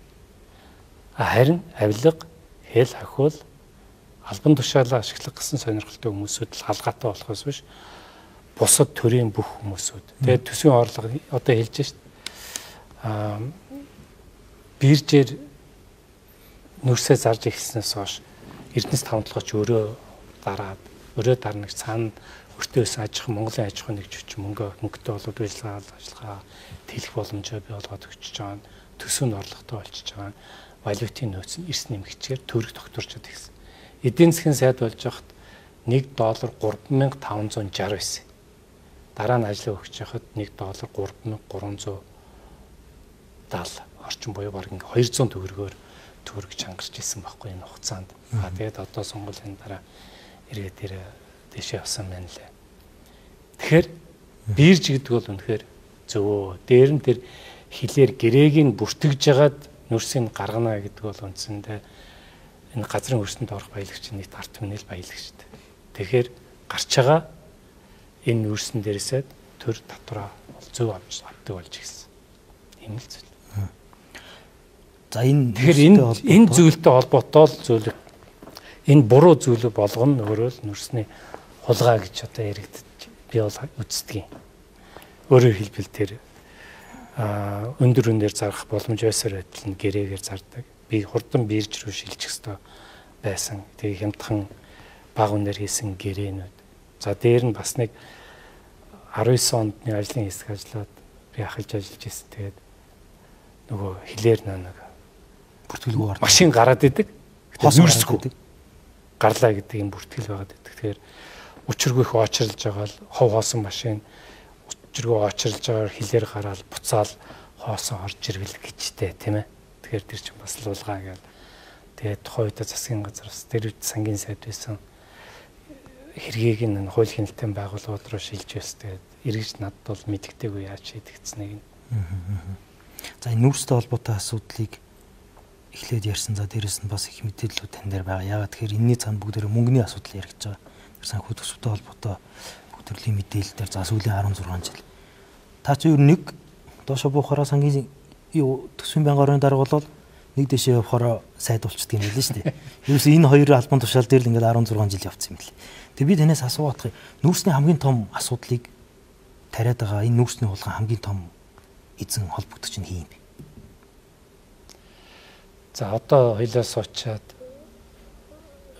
Харин авилга, хэл хахуул, албан тушаалаа ашиглах гэсэн сонирхолтой хүмүүсүүд л халгаатай болохоос биш бусад төрийн бүх хүмүүсүүд. Тэгээд төсвийн орлого одоо хэлж шít. Биржээр нүүрсээ зарж эхэлснээс хойш Эрдэнэс 5-7 ч өөрөө дарна гэж цаана өртөөсөн аж ахуй Монголын аж ахуйн нэгжүүч мөнгөтэй болоод ажиллагаа тэлэх боломжоо бий болгоод өгч байгаа. Төсөв нь орлоготой болчихж байгаа. Валютын нөөц нь эрс нэмэгчээр төгрөг тогтворчод ирсэн. Эдийн засгийн сайд болж хахад $1 3,560 байсан. Дараа нь ажлаа өгч яхад $1 3,370 орчин буюу баг ингээ 200 төгрөгөөр төгрөг чангарч ирсэн байхгүй энэ хугацаанд. Тэгээд одоо сонгуулийн дараа эргээд дэшээ авсан байна лээ. Тэгэхээр бирж гэдэг бол үнэхээр зөвөө. Дээр нь тэр хилээр гэрээг нь бүртгэж жагаад нүүрсийг гаргана гэдэг бол үндсэндээ энэ газрын хөрсөнд орох баялагч нийт арт түмнэл баялагч шүү дээ. Тэгэхээр гарч байгаа энэ нүүрсэн дээрээсээ төр татвараа зөв авдаг болж ирсэн. Ийм л зүйл. За энэ тэгэхээр энэ зүйлтэй холбоотой л зүйл энэ буруу зүйл болгоно өөрөө л нүүрсний хулгай гэж одоо яригдчих би бол үздэг юм. Өөрөөр хэлбэл тэр өндөр үнээр зарах боломж байсаар байтал нь гэрээгээр зардаг. Би хурдан бирж рүү шилжих хэрэгтэй байсан. Тэгээ хямдхан бага үнээр хийсэн гэрээнүүд. За дээр нь бас нэг 19 онд нэг ажлын хэсэг ажиллаад би ахалж ажиллаж ирсэн. Тэгээд нөгөө хилээр нэг бүртгэлгүй ордог. Машин гараад идэг. Нүүрсгүй. Гарлаа гэдэг юм бүртгэл байгаад идэг. Тэгэхээр учиргүй их очирлж байгаа л хов хоосон машин учиргүй очирлж байгаа хилээр гараад буцаал хоосон орж ирвэл гэжтэй тийм ээ. Тэгэхээр тэр чинь бас луулгаа гэдэг. Тэгээд тухайн үед засгийн газар бас тэр үед сангийн сайд байсан. Хэргийг нь хууль хяналтын байгууллагууд руу шилж байсан. Тэгээд эргэж надад бол мэддэггүй яаж шийдэгдсэнийг. За энэ нүүрстэй холбоотой асуудлыг эхлээд ярьсан. За дээрэс нь бас их мэдээллүүд тань дээр байгаа. Яагаад тэгэхээр энэний цаана бүгдээрээ мөнгөний асуудал яригдж байгаа. Тэр санхүү төсөвтэй холбоотой бүх төрлийн мэдээлэл дээр за сүүлийн 16 жил. Та чи ер нь нэг доошо буухаараа сангийн төсвийн байнгын орны дарга болол нэг дэшээ явахаараа сайд болчихдөг юм байл шүү дээ. Ерөөс энэ хоёр албан тушаал дээр л ингээд 16 жил явцсан юм лээ. Тэгээ би танаас асуух нүүрсний хамгийн том асуудлыг тариад байгаа энэ нүүрсний хулгай хамгийн том эзэн холбогдож нь хин юм бэ? За одоо хоёлаас очиад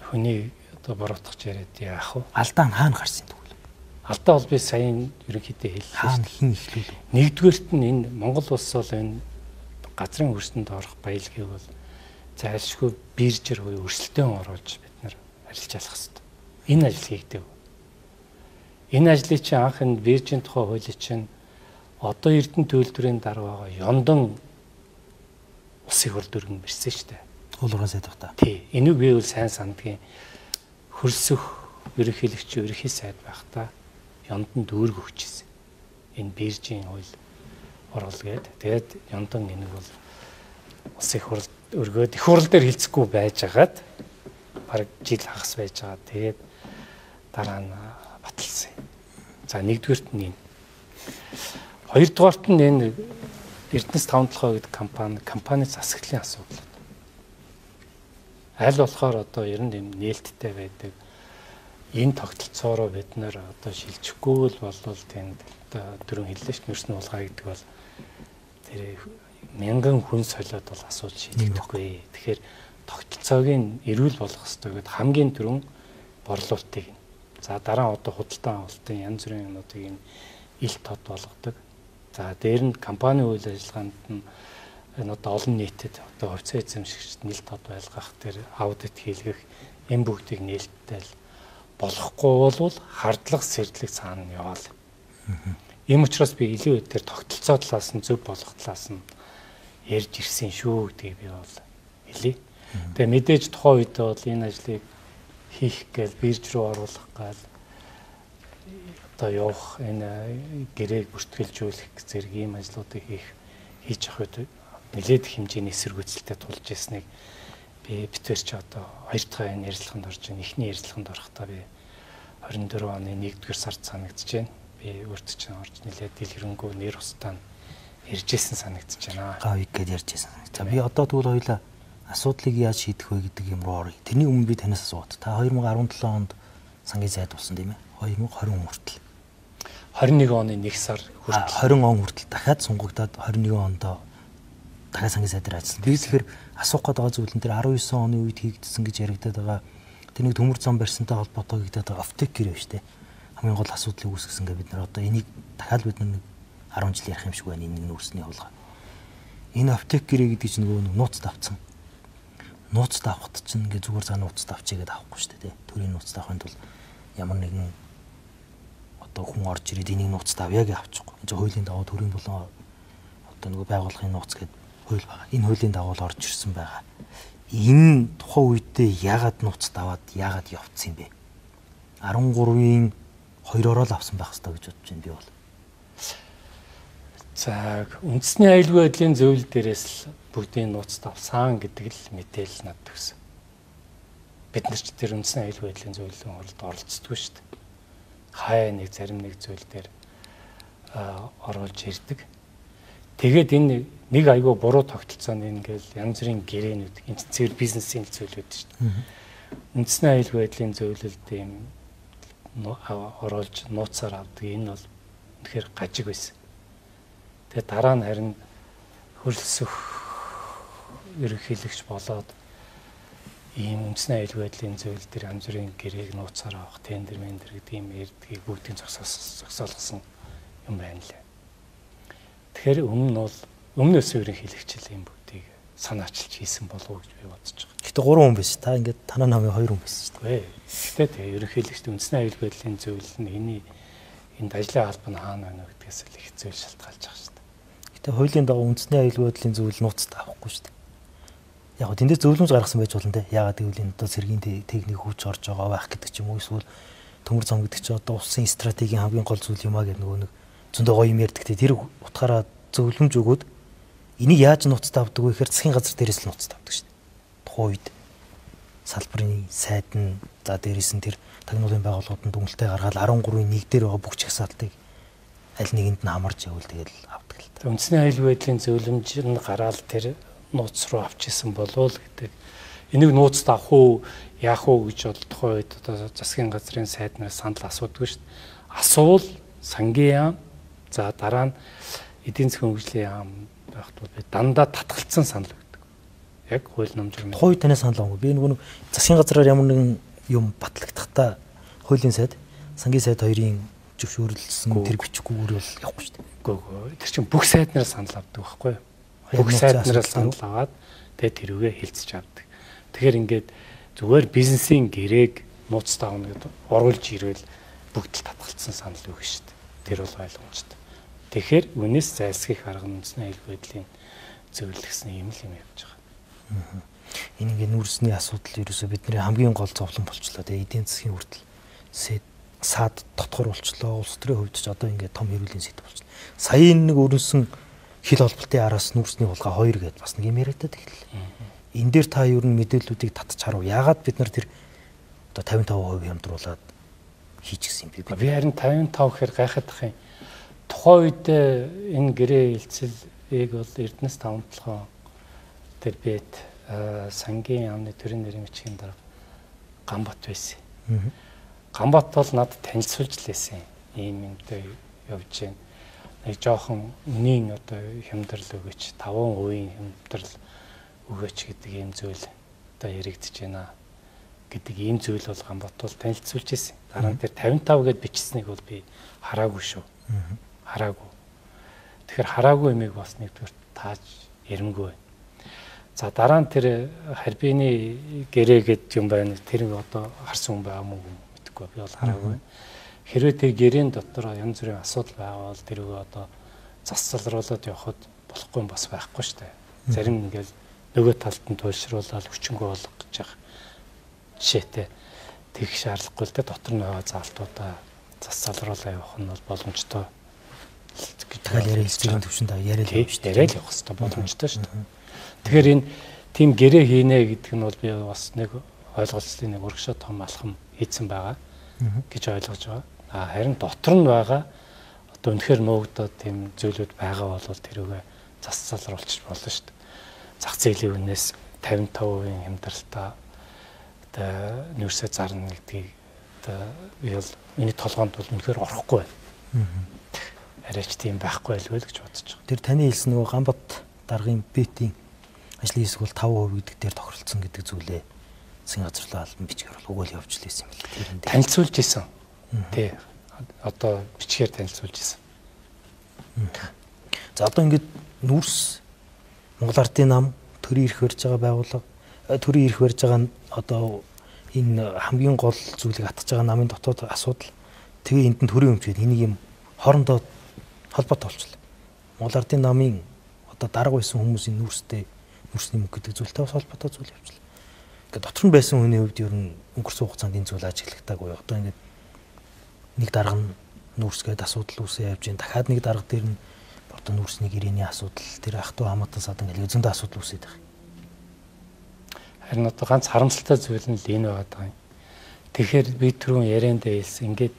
хүний одоо буруутгах яриад яах вэ? Алдаа нь хаана гарсан тэгвэл? Алдаа бол би саяхан ерөнхийдөө хэллээ. Хаана хин ихлүүл? Нэгдүгээрт нь энэ Монгол улс бол энэ газрын хөрсөнд орох баялагийг бол зайлшгүй биржээр буюу өрсөлдөөн оруулж бид нар арилж ялах хэрэгтэй. Энэ ажил хийгдэв. Энэ ажлыг чинь анх нь Virgin тухай хуулийн чинь одоо Эрдэнэ төлөвлөрийн дараа байгаа Ёндон улсын хурл дүргэн бэрсэн шүү дээ. Уулуураа сайд багта. Тий. Энийг би бол сайн сандгийн хөрсөх ерөнхийлөгч ерөнхий сайд байхдаа Ёндон дүүрэг өгчээсэн. Энэ Virgin хууль орол гээд. Тэгээд Ёндон энийг бол улсын хурл өргөөд их хурл дээр хилцэхгүй байжгаад бараг жил хагас байж байгаа. Тэгээд дараа нь баталсан. За нэгдүгээрт нь энэ. Хоёрдугаарт нь энэ Эрдэнэс 5-7 гэдэг компани засаглалын асуудал. Аль болохоор одоо ер нь юм нээлттэй байдаг. Энэ тогтолцоороо бид нэр одоо шилжихгүй л болвол тэнд дөрөв хэллээш нэрс нь уулгаа гэдэг бол тэр мянган хүн солиод бол асуудал шийдэгдэхгүй. Тэгэхээр тогтолцоог нь эрүүл болгох хэрэгтэй гэдэг хамгийн түрүүн борлуулалтыг. За дараа нь одоо худалдан авалтын янз бүрийн юмнуудыг нь ил тод болгодог. За дээр нь компани үйл ажиллагаанд нь энэ одоо олон нийтэд одоо хувьцаа эзэмшигчд нэл тод байлгах тэр аудит хийлгэх энэ бүгдийг нээлттэй болохгүй бол хардлага сэрдлэг цаана нь яваал. Ийм учраас би илүү тэр тогтолцоо талаас нь зөв болох талаас нь ярьж ирсэн шүү гэдгийг би бол хэлье. Тэгээ мэдээж тухайн үед бол энэ ажлыг хийх гээл бирж рүү оруулах гал одоо явах энэ гэрээг бүртгэлжүүлэх зэрэг ийм ажлуудыг хийж явах үед нэлээд хэмжээний эсэргүүцэлтэй тулж ирснийг би битэр ч одоо хоёр дахь энэ ярилцлаганд орж байна. Эхний ярилцлаганд орохдоо би 24 оны 1-р сард санагдаж байна. Би өөртөө ч орж нэлээд дэлгэрэнгүй нэр устдаа ярьжсэн санагдаж байна. Гавиг гэдээ ярьжсэн. За би одоо тэгвэл хоёлаа асуудлыг яаж шийдэх вэ гэдэг юм руу оръё. Тэрний өмнө би танаас асууад. Та 2017 онд сангийн сайд болсон тийм ээ. 2020 он хүртэл. 21 оны 1 сар хүртэл. 20 он хүртэл дахиад сунгагдаад 21 онд дахиад сангийн сайдаар ажилласан. Би тэгэхээр асуух гээд байгаа зүйл нь тэр 19 оны үед хийгдсэн гэж яригадаад байгаа. Тэр нэг төмөр зам барьсантай холбоотой хийгдээд байгаа офтек гэрээ шүү дээ. Хамгийн гол асуудлыг үүсгэсэн гэж бид нар одоо энийг дахиад бид нар 10 жил ярих юм шиг байна энэ нүүрсний хулгай. Энэ офтек гэрээ гэдэг чинь нөгөө нууцд авцсан. Нууцд авахт чинь ингээ зүгээр за нууцд авчигээд авахгүй шүү дээ. Төрийн нууцд авахын тулд ямар нэгэн одоо хүн орж ирээд энийг нууцд авъя гэж авчихгүй. Энэ хуулийн дагуу төрийн болон одоо нөгөө байгууллагын нууц гэдэг хууль байгаа. Энэ хуулийн дагуу л орж ирсэн байгаа. Энэ тухайн үедээ яагаад нууцд аваад яагаад явцсан юм бэ? 13-ийн 2-ороо л авсан байх хэрэгтэй гэж бодож байна би бол. За үндэсний аюулгүй байдлын зөвлөл дээрээс л бүгдийн нууцд авсан гэдэг л мэдээлэл надад өгсөн. Бид нар ч тэр үндэсний аюулгүй байдлын зөвлөлийн хуралд оролцдоггүй шүү дээ. Хаяа нэг зарим нэг зүйл дээр оруулж ирдэг. Тэгээд энэ нэг аюулгүй буруу тогтолцоонд ингээл янз бүрийн гэрээнүүд энэ цэвэр бизнесийн зүйлүүд шүү дээ. Үндэсний аюулгүй байдлын зөвлөлд ийм оруулж нууцаар авдаг энэ бол үнэхээр гажиг байсан. Тэгээ дараа нь харин хөрөлсөх ерөнхийлөгч болоод ийм үндэсний аюулгүй байдлын зөвлөл төр янз бүрийн гэрээг нууцаар авах тендер гэдэг ийм эрдгийг бүгдийг зогсоолгосон юм байна лээ. Тэгэхээр өмнөөс ерөнхийлөгч ийм бүгдийг санаачилж хийсэн болов уу гэж би бодож байгаа. Гэтэ 3 хүн байсан. Та ингээд танаа намын 2 хүн байсан шүү дээ. Гэтэ тэгээ ерөнхийлөгч үндэсний аюулгүй байдлын зөвлөл нь энд ажлын албан хаана байна гэдгээс л их зүйл шалтгаалж байгаа шүү дээ. Гэтэ хуулийн дагуу үндэсний аюулгүй байдлын зөвлөл нууцд авахгүй шүү дээ. Яг гоо тэндээ зөвлөмж гаргасан байж болно те. Яагаад гэвэл энэ одоо цэргийн техник хүч орж байгаа байх гэдэг ч юм уу эсвэл төмөр зам гэдэг чинь одоо улсын стратегийн хамгийн гол зүйл юм а гэдэг нөгөө нэг зөндөө гоё юм ярьдаг те. Тэр утгаараа зөвлөмж өгөөд энийг яаж нууцд авдаг вэ гэхээр засгийн газар дээрээс л нууцд авдаг шүү дээ. Тухайн үед салбарын сайд нь за дээрээс нь тэр тагнуулын байгууллагуудад дүнэлтээ гаргаад 13-ийн 1 дээр байгаа бүх чагсаалтыг аль нэгэнд нь хамарч явуул тэгэл авдаг л та. Үндэсний аюулгүй байдлын зөвлөмж нь гараад тэр нууц руу авчихсан болов гэдэг. Энийг нууцд авах уу, яах уу гэж бол тухайн үед одоо засгийн газрын сайднаас санал асуудаг шүү дээ. Асуул сангийн яам за дараа нь эдийн засгийн хөгжлийн яам байхдаа би дандаа татгалцсан санал өгдөг. Яг хууль намжир. Тухайн үед танаас санал авах. Би нөгөө засгийн газраар ямар нэгэн юм батлагдахтаа хуулийн сайд, сангийн сайд хоёрын зөвшөөрлсөн тэр бичгүүгээр бол явахгүй шүү дээ. Үгүй тэр чинь бүх сайднараас санал авдаг байхгүй юу? Бүх сайднараас санал аваад тэгээд тэрүүгээ хилцэж авдаг. Тэгэхээр ингээд зүгээр бизнесийн гэрээг нууц таавна гэдэг оруулж ирвэл бүгд л татгалцсан санал өгнө шүү дээ. Тэр бол ойлгомжтой. Тэгэхээр үнээс зайлсхийх арга үндэсний аюулгүй байдлын зөвлөгсөн юм л юм явж байгаа. Энэ ингээ нүүрсний асуудал ерөөсөө бидний хамгийн гол зовлон болчлоо. Тэгээ эдийн засгийн хүртэл саад дотгор болчлоо. Улс төрийн хувьд ч одоо ингээ том хэрүүлийн сэдв болчихлоо. Саяын нэг өрнөсөн хил холболтын араас нүүрсний хулгай 2 гэдээ бас нэг юм яриад эхэллээ. Энэ дээр та ер нь мэдээллүүдийг татж харав. Яагаад бид нар тэр одоо 55% хямдруулаад хийчихсэн юм бэ? Би харин 55 гэхээр гайхах юм. Тухайн үед энэ гэрээ хэлцэлийг бол Эрдэнэс тавталгын тэр бэт сангийн яамны төрийн нэрийн бичгийн дарга Ганбат байсан. Ганбат бол надад танилцуулж лээсэн. Ийм юмтай явж байна. Нэг жоохон үнийн одоо хямдрал өгөөч 5% хямдрал өгөөч гэдэг ийм зүйл одоо яригдж байна гэдэг ийм зүйл бол Ганбат бол танилцуулж ирсэн. Дараа нь тэр 55 гэд бичсэнийг бол би хараагүй шүү. Хараагүй. Тэгэхээр хараагүй юмыг бас нэгдүгээр тааж ярмгүй байна. За дараа нь тэр харбины гэрээ гэд юм байна. Тэр одоо харсан хүн байгаа мó мэдэхгүй би бол хараагүй. Хэрвээ тэр гэрээн дотор янз бүрийн асуудал байгаа бол тэрийг одоо засалруулаад явахд болохгүй юм бас байхгүй шүү дээ. Зарим ингээл нөгөө талд нь туйлшруулаад хүчингү болгож явах жишээтэй тэгэх шаардлагагүй л дээ. Дотор нь байгаа заалтуудаа засалруулаад явах нь бол боломжтой. Тэгэл яриа хэлцгийн төвшөнд яриад явах шүү дээ. Яриад явах хэрэгтэй боломжтой шүү дээ. Тэгэхээр энэ тийм гэрээ хийнэ гэдэг нь бол би бас нэг ойлголцлын нэг урагшаа том алхам хийсэн байгаа гэж ойлгож байгаа. Харин дотор нь байгаа одоо үнэхээр нуугдаад тийм зүйлүүд байгаа бол тэрүүгээ засалруулчих болно шүү дээ. Зах зээлийн үнээс 55% хямдралтай одоо нүүрсээ зарна гэдгийг одоо би бол миний толгоонд бол үнэхээр орохгүй байна. Арайч тийм байхгүй байлгүй л гэж бодож байгаа. Тэр таны хэлсэн нөгөө Ганбат даргын битийн ажлын хэсэг бол 5% гэдэг дээр тохиролцсон гэдэг зүйлээ засгийн газарлал бичгээр бол өгөөл явж лээсэн юм л. Танилцуулж исэн. Тий. Одоо бичгээр танилцуулж исэн. За одоо ингээд нүүрс Монгол Ардын нам төрийн эрх барьж байгаа байгууллага төрийн эрх барьж байгаа одоо энэ хамгийн гол зүйлийг атгаж байгаа намын дотоод асуудал тэгээ энд нь төрийн өмчгээд энийг юм хоорондоо холбоотой болчихлоо. Монгол Ардын намын одоо дарга байсан хүмүүсийн нүүрсний мөнгө гэдэг зүйлтэй бас холбоотой зүйл явуулчихлаа. Ингээд дотор нь байсан хүний хувьд ер нь өнгөрсөн хугацаанд энэ зүйл ажиглагдаагүй. Одоо ингээд нэг дарга нь нүүрс гэдэг асуудал үүсээ явж байна. Дахиад нэг дарга дээр нь одоо нүүрсний гэрээний асуудал, тэр ах トゥ хамаатан сад ингээд зөндөө асуудал үүсээд байгаа. Харин одоо ганц харамсалтай зүйл нь л энэ байгаа юм. Тэгэхээр би түрүүн ярианд хэлсэн ингээд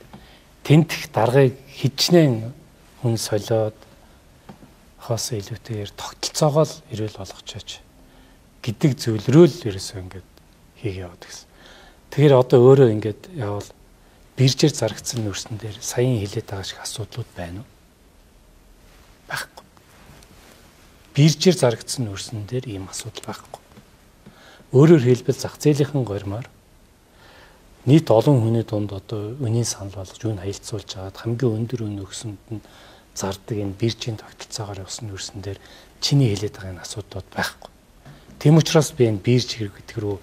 тентх даргыг хичнээн хүн солиод хаас илүүтэйгээр тогтолцоогоо л ирүүл болгочооч гэдэг зүйлрөө л ерөөсөө ингээд хийгээ яваад гэсэн. Тэгэхээр одоо өөрөө ингээд явал биржээр зарагдсан нүүрсэн дээр саяын хилээд байгаа шиг асуудлууд байна уу? Байхгүй. Биржээр зарагдсан нүүрсэн дээр ийм асуудал байхгүй. Өөрөөр хэлбэл зах зээлийнхэн гормоор нийт олон хүний дунд одоо үнийн санал болгож үн хаялцуулж агаад хамгийн өндөр үн өгсөнд нь зардаг энэ биржийн тогтолцоогоор явсан нүүрсэн дээр чиний хэлээд байгаа энэ асуудлууд байхгүй. Тийм учраас би энэ бирж хэрэг гэдэг рүү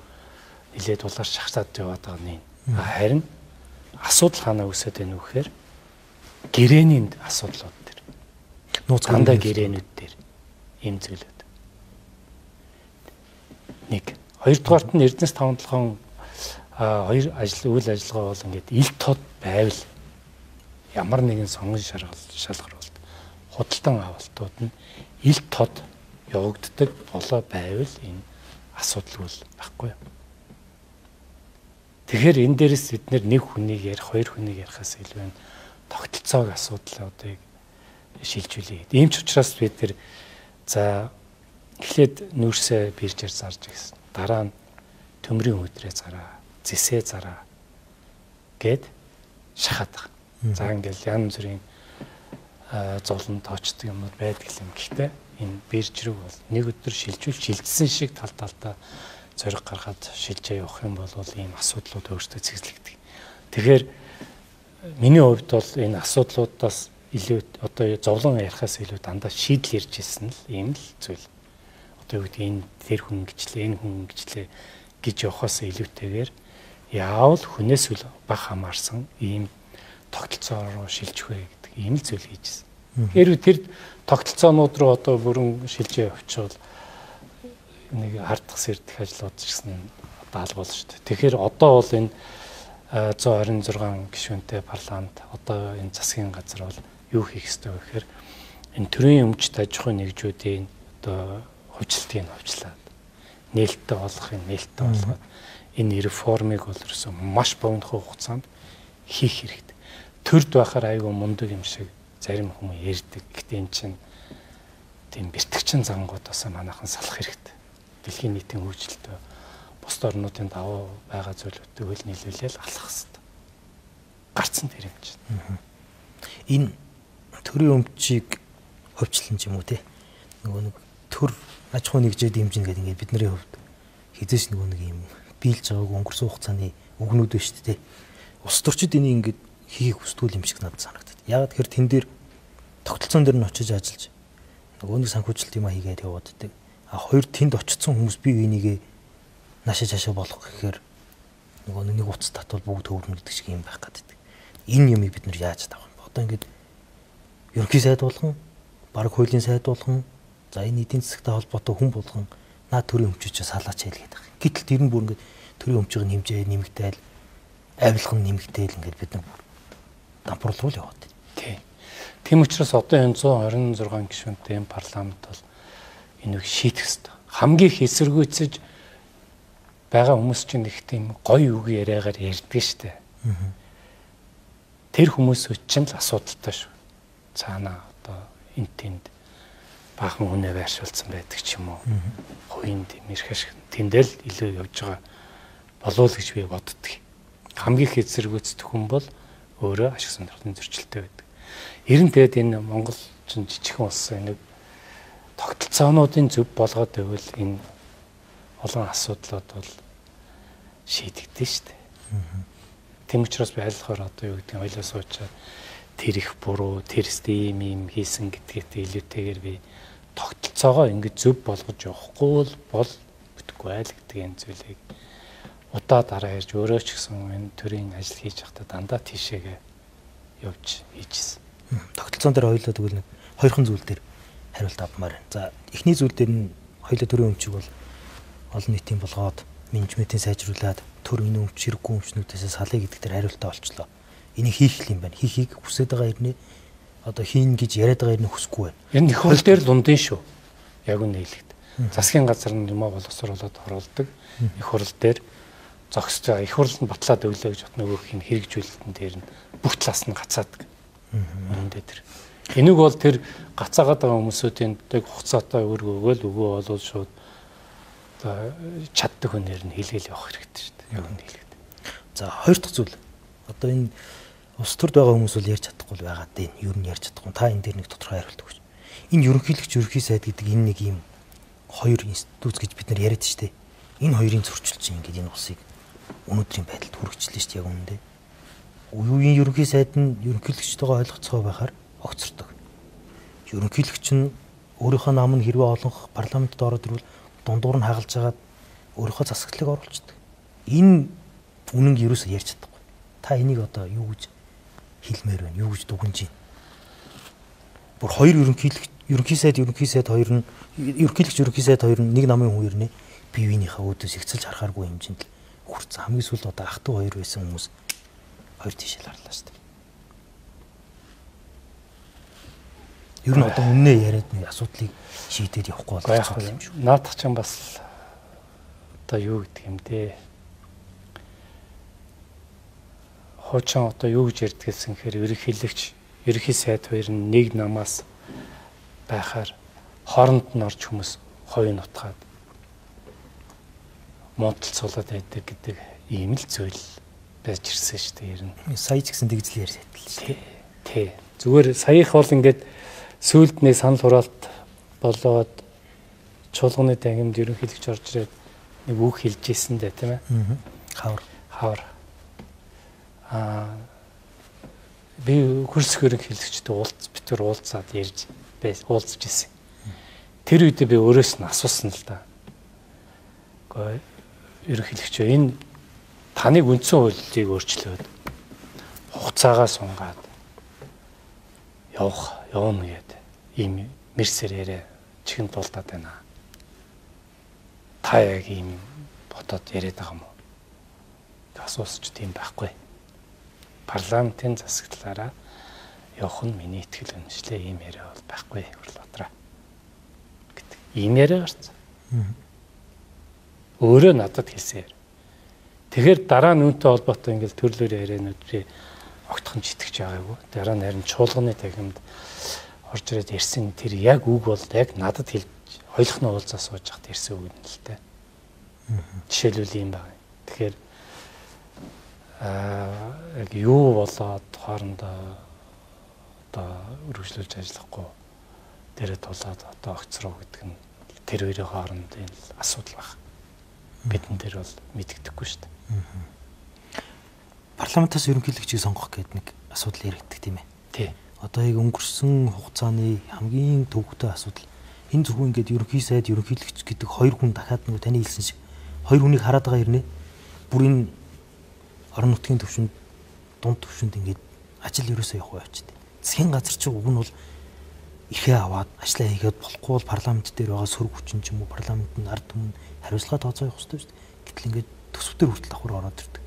нэлээд дулаар шахсаад яваад байгаа нь. Харин асуудал хаана үүсээд байна вэ гэхээр гэрээний асуудлууд дээр. Нууц гандаа гэрээнүүд дээр ийм зүйлүүд. Нэг. Хоёрдугаарт нь Эрдэнэс тавталгын хоёр үйл ажиллагаа бол ингээд ил тод байвал ямар нэгэн сонгон шалгаруулалт худалдан авалтууд нь ил тод явагддаг болоо байвал энэ асуудал үл байхгүй. Тэгэхээр энэ дээрээс бид нэг хүнийг ярих, хоёр хүнийг ярихаас илүү тогтолцоог асуудлуудыг шилжүүлээ. Ийм ч учраас бид тэр за эхлээд нүүрсээ биржээр зарж гисэн. Дараа нь төмрийн өдрөө зараа, зэсээ зараа гэд шахаад байгаа. За ингээл янз бүрийн зовлон тоочдөг юмуд байдаг юм. Гэхдээ энэ бирж рүү бол нэг өдөр шилжсэн шиг тал талдаа зориг гаргаад шилжээ явах юм бол ийм асуудлууд өөрсдөө цэгцлэгдэг. Тэгэхээр миний хувьд бол энэ асуудлуудаас илүү одоо зовлон ярихаас илүү дандаа шийдэл ярьж ирсэн л ийм л зүйл. Одоо юу гэдэг энэ тэр хүн гिचлээ, энэ хүн гिचлээ гэж явахаас илүүтэйгээр яавал хүнээс үл бах хамаарсан ийм тогтолцоо руу шилжих вэ гэдэг ийм л зүйл хийжсэн. Хэрвээ тэр тогтолцоонууд руу одоо бүрэн шилжээ явчихвал нэг хардах сэрдэх ажлууд ч гэсэн даалгуул шүү дээ. Тэгэхээр одоо бол энэ 126 гишүүнтэй парламент одоо энэ засгийн газар бол юу хийх ёстой вэ гэхээр энэ төрийн өмчт аж ахуйн нэгжүүдийн одоо хувьчлалтыг хувьчлаад нээлттэй болгохын нээлттэй болгоод энэ реформыг бол ерөөсөө маш богино хугацаанд хийх хэрэгтэй. Төрд байхаар айгүй мундаг юм шиг зарим хүмүүс ярьдаг. Гэхдээ эн чинь тийм бэртгчин зангуудаас манайхан салах хэрэгтэй. Дэлхийн нийтийн хөгжилтэй бусад орнуудын давуу байгаа зүйлүүдтэй хөл нийлүүлэл алхах хэрэгтэй. Гарцсан тэр юм чинь. Энэ төрийн өмчийг хувьчлан ч юм уу те. Нөгөө нэг төр аж ахуйн нэгжээ дэмжинэ гэдэг ингээд бидний хувьд хизээш нөгөө нэг юм биелж байгааг өнгөрсөн хугацааны үгнүүд байна шүү дээ. Улс төрчид энийг ингээд хийх хүсдгүүл юм шиг надад санагдав. Яг тэгэхээр тэн дээр тогтолцоон дээр нь очиж ажиллаж нөгөө нэг санхүүжилт юм хийгээд явааддаг. А хоёр тэнд очсон хүмүүс бие бинийгээ наашаа чашаа болох гэхээр нөгөө нэг утас татвал бүгд төвөрнө гэдэг шиг юм байх гэдэг. Энэ юмыг бид нар яаж тавах вэ? Одоо ингээд ерөнхий сайд болгон, баг хуулийн сайд болгон, за энэ эдийн засагтай холбоотой хүн болгон наад төрийн өмчөөс салаач хэлгээд байгаа. Гэтэл тэр нь бүр ингээд төрийн өмчийн хэмжээ нэмэгдээл, авилга нь нэмэгдээл ингээд бид нар дампуурал руу яваад байна. Тийм. Тийм учраас одоо энэ 126 гишүүнтэй энэ парламент бол энийг шийдэх ёстой. Хамгийн их эсэргүүцэж байгаа хүмүүс чинь их тийм гоё үг яриагаар ярьдаг штэ. Тэр хүмүүс чинь л асуудалтай шүү. Цаана одоо энэ тэнд баахан үнэ байршуулсан байдаг ч юм уу. Хувийн мэрхэш тэндэл илүү явж байгаа болов л гэж би боддог. Хамгийн их эсэргүүцдэг хүн бол өөрөө ашиг сонирхлын зөрчилтэй байдаг. Ер нь тэгээд энэ Монгол чинь жижигхэн улс нэг тогтолцоонуудын зөв болгоод байвал энэ олон асуудлууд бол шийдэгдэн шүү дээ. Тийм учраас би айлхаар одоо юу гэдэг нь ойлоо суучаад тэр их буруу, тэрстэй юм хийсэн гэдгээтэй илүүтэйгээр би тогтолцоогоо ингэж зөв болгож явахгүй бол бүтэхгүй айл гэдэг энэ зүйлийг удаа дараа ярьж өөрөө ч гэсэн энэ төрлийн ажил хийж байхдаа дандаа тийшээгээ явж хийжсэн. Тогтолцоон дээр хоёулаа тэгвэл нэг хоёрхан зүйл дээр хариулт авмаар байна. За эхний зүйл дээр нь хоёулаа төрийн өмчийг бол олон нийтийн болгоод менежментийн сайжруулад төр энэ өмч хэрэггүй өмчнүүдээс салъя гэдэг дээр хариултаа олчлоо. Энийг хийх юм байна. Хийхийг хүсэж байгаа хэрнээ одоо хийн гэж яриад байгаа хэрнээ хүсэхгүй байна. Энэ их хурл дээр л ундын шүү. Яг үнэ хэлэхэд. Засгийн газар нь юмаа боловсруулаад оруулдаг. Их хурл дээр зогсож байгаа. Их хурл нь батлаад өглөө гэж бот нөгөөх юм хэрэгжүүлэлтэн дээр нь бүх талаас нь гацаадаг. Үүндээ тэр. Энийг бол тэр гацаагаад байгаа хүмүүсийн дэг хугацаатай өгөөл бол шууд чаддаг хүнээр нь хэлгээл явах хэрэгтэй шүү дээ. Яг үнэ хэлээд. За хоёр дахь зүйл. Одоо энэ улс төрд байгаа хүмүүс бол ярьж чадахгүй байгаад дээ. Юу нь ярьж чадахгүй. Та энэ дээр нэг тодорхой хариулт өгөөч. Энэ ерөнхийлөгч ерөнхий сайд гэдэг энэ нэг юм хоёр институт гэж бид нар яриад штэ. Энэ хоёрын зөрчил чинь ингээд энэ улсыг өнөөдрийн байдалд хүргэжлээ штэ яг үнэндээ. Үеийн ерөнхий сайд нь ерөнхийлөгчтэйгээ ойлгоцгоо байхаар огцордог. Ерөнхийлөгч нь өөрийнхөө нам нь хэрвээ олонх парламентд ороод ирвэл дундуур нь хагалж хагаад өөрийнхөө засаглалыг оруулцдаг. Энэ үнэн ерөөсөө ярьж чадахгүй. Та энийг одоо юу гэж хэлмээр байна? Юу гэж дүгнэж байна? Бүр хоёр ерөнхий сайд хоёр нь ерөнхий сайд хоёр нь нэг намын хүн ирнэ. Бие биенийхээ өөдөөс ихцэлж харахааргүй хэмжээнд л хүрсэн. Хамгийн сүүлд одоо ах トゥ хоёр байсан хүмүүс хоёр тийшээ л харлаа шүү дээ. Ер нь одоо өмнөө яриад нэг асуудлыг шийдээд явахгүй болох юм шүү. Наадах ч бас одоо юу гэдэг юм дээ. Хуучин одоо юу гэж ярьдаг гэсэн хэрэг ерөнхий сайд хоёр нь нэг намаас байхаар хооронд нь орж хүмүүс хойно утгаад мунталцуулаад байдаг гэдэг ийм л зүйл байж ирсэн шүү дээ ер нь. Сая ч гэсэн тэгж л ярьж байдаг шүү дээ. Тий. Зүгээр саях бол ингээд сүүлд нэг санал хураалт болоод чуулганы тангимд ерөнхийлөгч орж ирээд нэг үг хэлж ийсэн дээ тийм ээ. Хавар. Би хөрсөх ерөнхийлөгчтэй битүүр уулзаад ярьж уулзж ирсэн. Тэр үедээ би өөрөөс нь асуусан л да. Ерөнхийлөгч энэ таныг үндсэн хуулийг өөрчлөөд хугацаагаа сунгаад явна гэдэг ийм мэрсэр яриа чихэн дуулдаад байна. Та яг ийм бодоод яриад байгаа юм уу? Асуусч тийм байхгүй. Парламентын засаглалаараа явах нь миний итгэл үнэмшлээ ийм яриа бол байхгүй Урлбаатараа гэдэг. Ийм яриа гарсан. Өөрөө надад хэлсэн. Тэгэхээр дараа нь үүнтэй холбоотой ингээл төрлөөр яриануудыг огтхон итгэж байгаагүй. Дараа нь харин чуулганы тахимд орж ирээд ирсэн тэр яг үг бол яг надад хэлж ойлгохны уулзаа сууж хат ирсэн үг нь л дээ. Жишээлбэл юм байна. Тэгэхээр яг юу болоод хоорондоо одоо үргэлжлүүлж ажиллахгүй дээрээ тулаад одоо огцроо гэдэг нь тэр хоёрын хоорондын асуудал байна. Бидэн дээр бол мэддэхгүй шүү дээ. Парламентаас ерөнхийлөгчийг сонгох гэдэг нэг асуудал яригддаг тийм ээ. Тий. Одоо яг өнгөрсөн хугацааны хамгийн төвөгтэй асуудал энэ зөвхөн ингээд ерөнхий сайд ерөнхийлөгч гэдэг хоёр хүн дахиад нэг таны хэлсэн шиг хоёр хүнийг хараад байгаа хэрнээ бүр энэ орон нутгийн төвшөнд дунд төвшөнд ингээд ажил ерөөсөө явах байвчихдээ. Засгийн газар чинь уг нь бол ихээ аваад ажиллаа хийгээд болохгүй бол парламент дээр байгаа сөрөг хүчин ч юм уу парламентын ард түмэн хариуцлага тооцоо явах хэрэгтэй шүү дээ. Гэтэл ингээд төсөвтөр хүртэл давхар ороод ирдэг.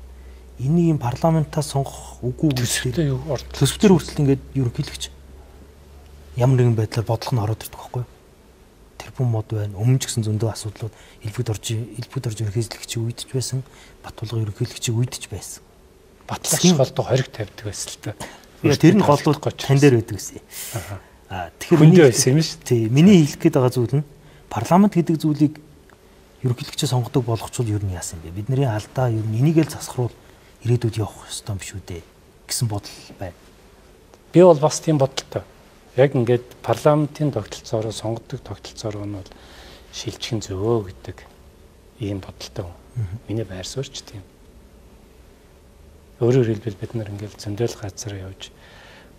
Энийг юм парламентаас сонгох үгүй төсөвтөр хүртэл ингээд ерөнхийлөгч ямар нэгэн байдлаар бодлого нь ороод ирдэг байхгүй юу? Тэрбум мод байна. Өмнө ч гэсэн зөндөө асуудлууд элбэгд орж ерөнхийлөгчийг үйдэж байсан, Батулга ерөнхийлөгчийг үйдэж байсан. Батлагч голдоо хориг тавьдаг байсан л та. Тэр нь голдууд тань дээр байдаг гэсэн. Тэгэхээр миний байсан юм шүү. Тий, миний хэлэх гээд байгаа зүйл нь парламент гэдэг зүйлийг ерөнхийлөгчөө сонгодог болгочвол ер нь яасан бэ? Бидний алдаа ер нь энийг л засахруул ирээдүйд явах ёстой юм биш үү дээ гэсэн бодол байна. Би бол бас тийм бодолтой. Яг ингээд парламентын тогтолцоороо сонгодог тогтолцоор нь бол шилжих зөө гэдэг ийм бодолтой. Миний байр суурьч тийм. Өөрөөр хэлбэл бид нар ингээд зөндөл газар явж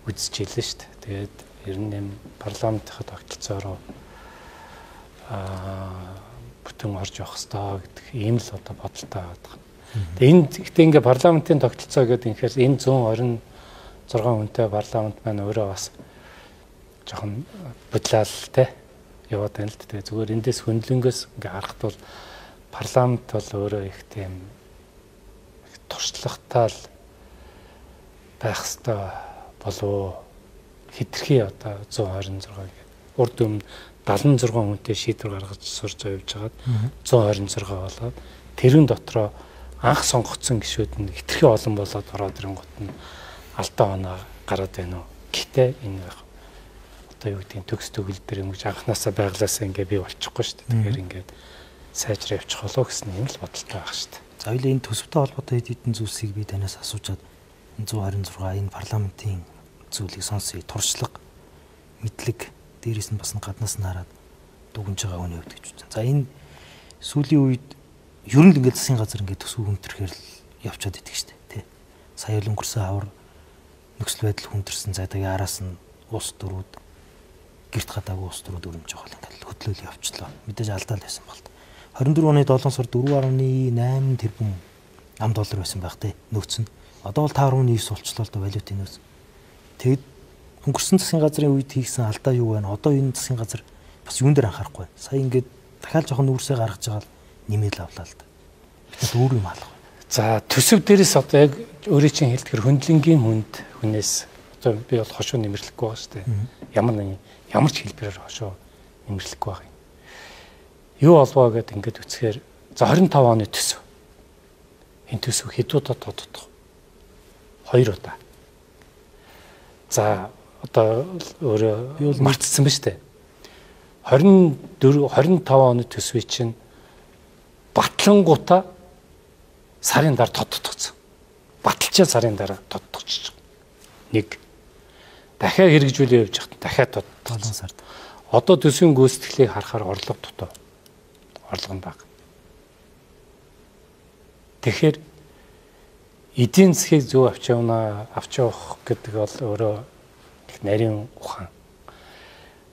үзэж илэн шүү дээ. Тэгээд ер нь юм парламентын тогтолцоороо бүтэн орж явах хэрэгтэй гэдэг ийм л одоо бодолтой байгаа. Тэгээд энэ гэхдээ ингээд парламентын тогтолцоо гэдэг инхээр энэ 126 хүнтэй парламент маань өөрөө бас жоохон бодлалтай яваад байна л дээ. Зүгээр эндээс хөндлөнгөөс ингээ харахад бол парламент бол өөрөө их тийм туршлагатай л байх хэвээр болов хитрхи одоо 126 гэдэг. Урд өмнө 76 хүнтэй шийдвэр гаргаж сурж явж хагаад 126 болоод тэрэн дотроо анх сонгогдсон гишүүд нь хитрхи олон болоод ороод ирэнгүүт нь алдаа оноо гараад байна уу. Гэхдээ энэ одоо юу гэдэг төгс төгөл дээр юм гэж анханасаа байглаасаа ингээ бий болчихгүй шүү дээ. Тэгэхээр ингээд сайжраа явчих болоо гэсэн юм л бодолтой байх шүү дээ. За хоёул энэ төсөвтэй холбоотой хэд хэдэн зүйлсийг би танаас асуучаад 126 энэ парламентын зүйлийг сонсъё. Туршлага, мэдлэг, дээрээс нь бас гаднаас нь хараад дүгнж байгаа хүний хувьд гэж үзсэн. За энэ сүүлийн үед ер нь ингээд засгийн газар ингээд төсөв хүндрэхээр л явчаад идэг шүү дээ. Тэ. Сая л өнгөрсөн хавар нөхцөл байдал хүндэрсэн цайдагийн араас нь улс төрүүд гэрт гадаагүй улс төрүүд өрнөж байгаа л ингээд хөдлөөл явчлаа. Мэдээж алдаа л байсан бол. 24 оны 7 сар 4.8 тэрбум ам доллар байсан байх те нөөц нь. Одоо бол 5.9 болчлоо л да валютын нөөц. Тэгэд өнгөрсөн засгийн газрын үед хийгсэн алдаа юу вэ? Одоо энэ засгийн газар бас юун дээр анхаарахгүй байна. Сая ингээд дахиад жоохон нүүрсээ гаргаж байгаа л нэмэл авлаа л да. Бид өөр юм хаалга. За төсөв дээрээс одоо яг өөрийн чинь хэлдгэр хөндлөнгийн хүнд хүнээс одоо би бол хошуу нэмэрлэхгүй байгаа шүү дээ. Ямар ч хэлбэрээр хошуу нэмэрлэхгүй байгаа юм. Юу олвоо гэд ингээд үцхээр за 25 оны төсөв. Энэ төсөв хэд удаа тодтох? 2 удаа. За одоо өөрөө би бол мартсан ба штэ. 25 оны төсвийн чинь батлангуудаа сарын дараа тодтогцсон. Баталчаа сарын дараа тодтогч. 1 дахиад хэрэгжүүлээ явж хат дахиад тодтогцсон сард. Одоо төсвийн гүйцэтгэлийг харахаар орлого дутуу. Орлого нь бага. Тэгэхээр эдийн засгийг зөв авч явах гэдэг бол өөрөө их нарийн ухаан.